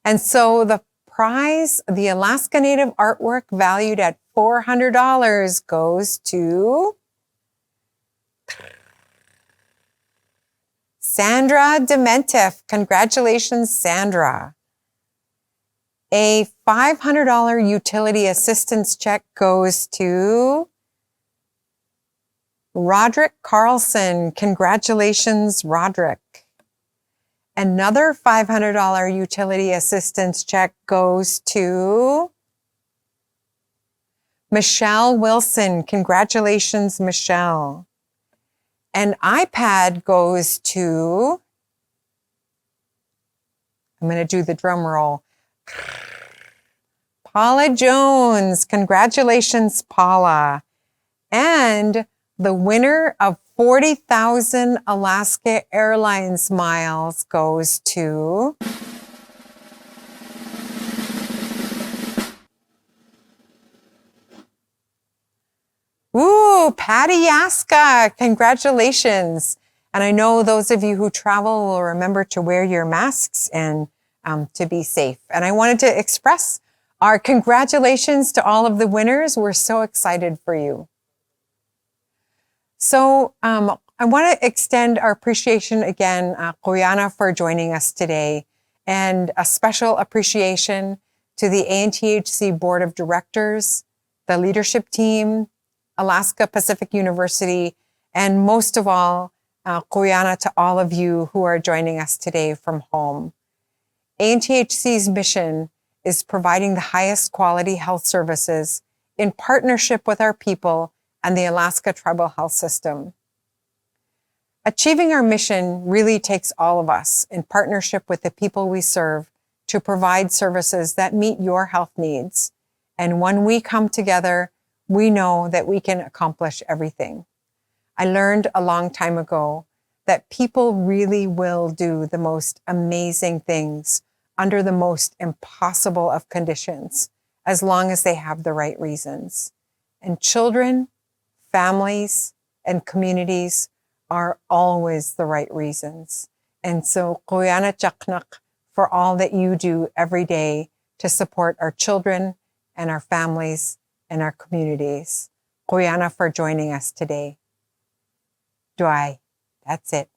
And so the prize, the Alaska Native artwork valued at $400 goes to Sandra Dementif. Congratulations, Sandra. A $500 utility assistance check goes to Roderick Carlson. Congratulations, Roderick. Another $500 utility assistance check goes to Michelle Wilson. Congratulations, Michelle. An iPad goes to, I'm going to do the drum roll, Paula Jones. Congratulations, Paula. And the winner of 40,000 Alaska Airlines miles goes to Patty Yaska. Congratulations. And I know those of you who travel will remember to wear your masks and to be safe. And I wanted to express Our congratulations to all of the winners. We're so excited for you. So I want to extend our appreciation again, Koyana, for joining us today, and a special appreciation to the ANTHC Board of Directors, the leadership team, Alaska Pacific University, and most of all, Koyana, to all of you who are joining us today from home. ANTHC's mission is providing the highest quality health services in partnership with our people and the Alaska Tribal Health System. Achieving our mission really takes all of us in partnership with the people we serve to provide services that meet your health needs. And when we come together, we know that we can accomplish everything. I learned a long time ago that people really will do the most amazing things under the most impossible of conditions, as long as they have the right reasons. And children, families, and communities are always the right reasons. And so, Koyana Chaknak, for all that you do every day to support our children and our families and our communities. Koyana for joining us today. Dwai, that's it.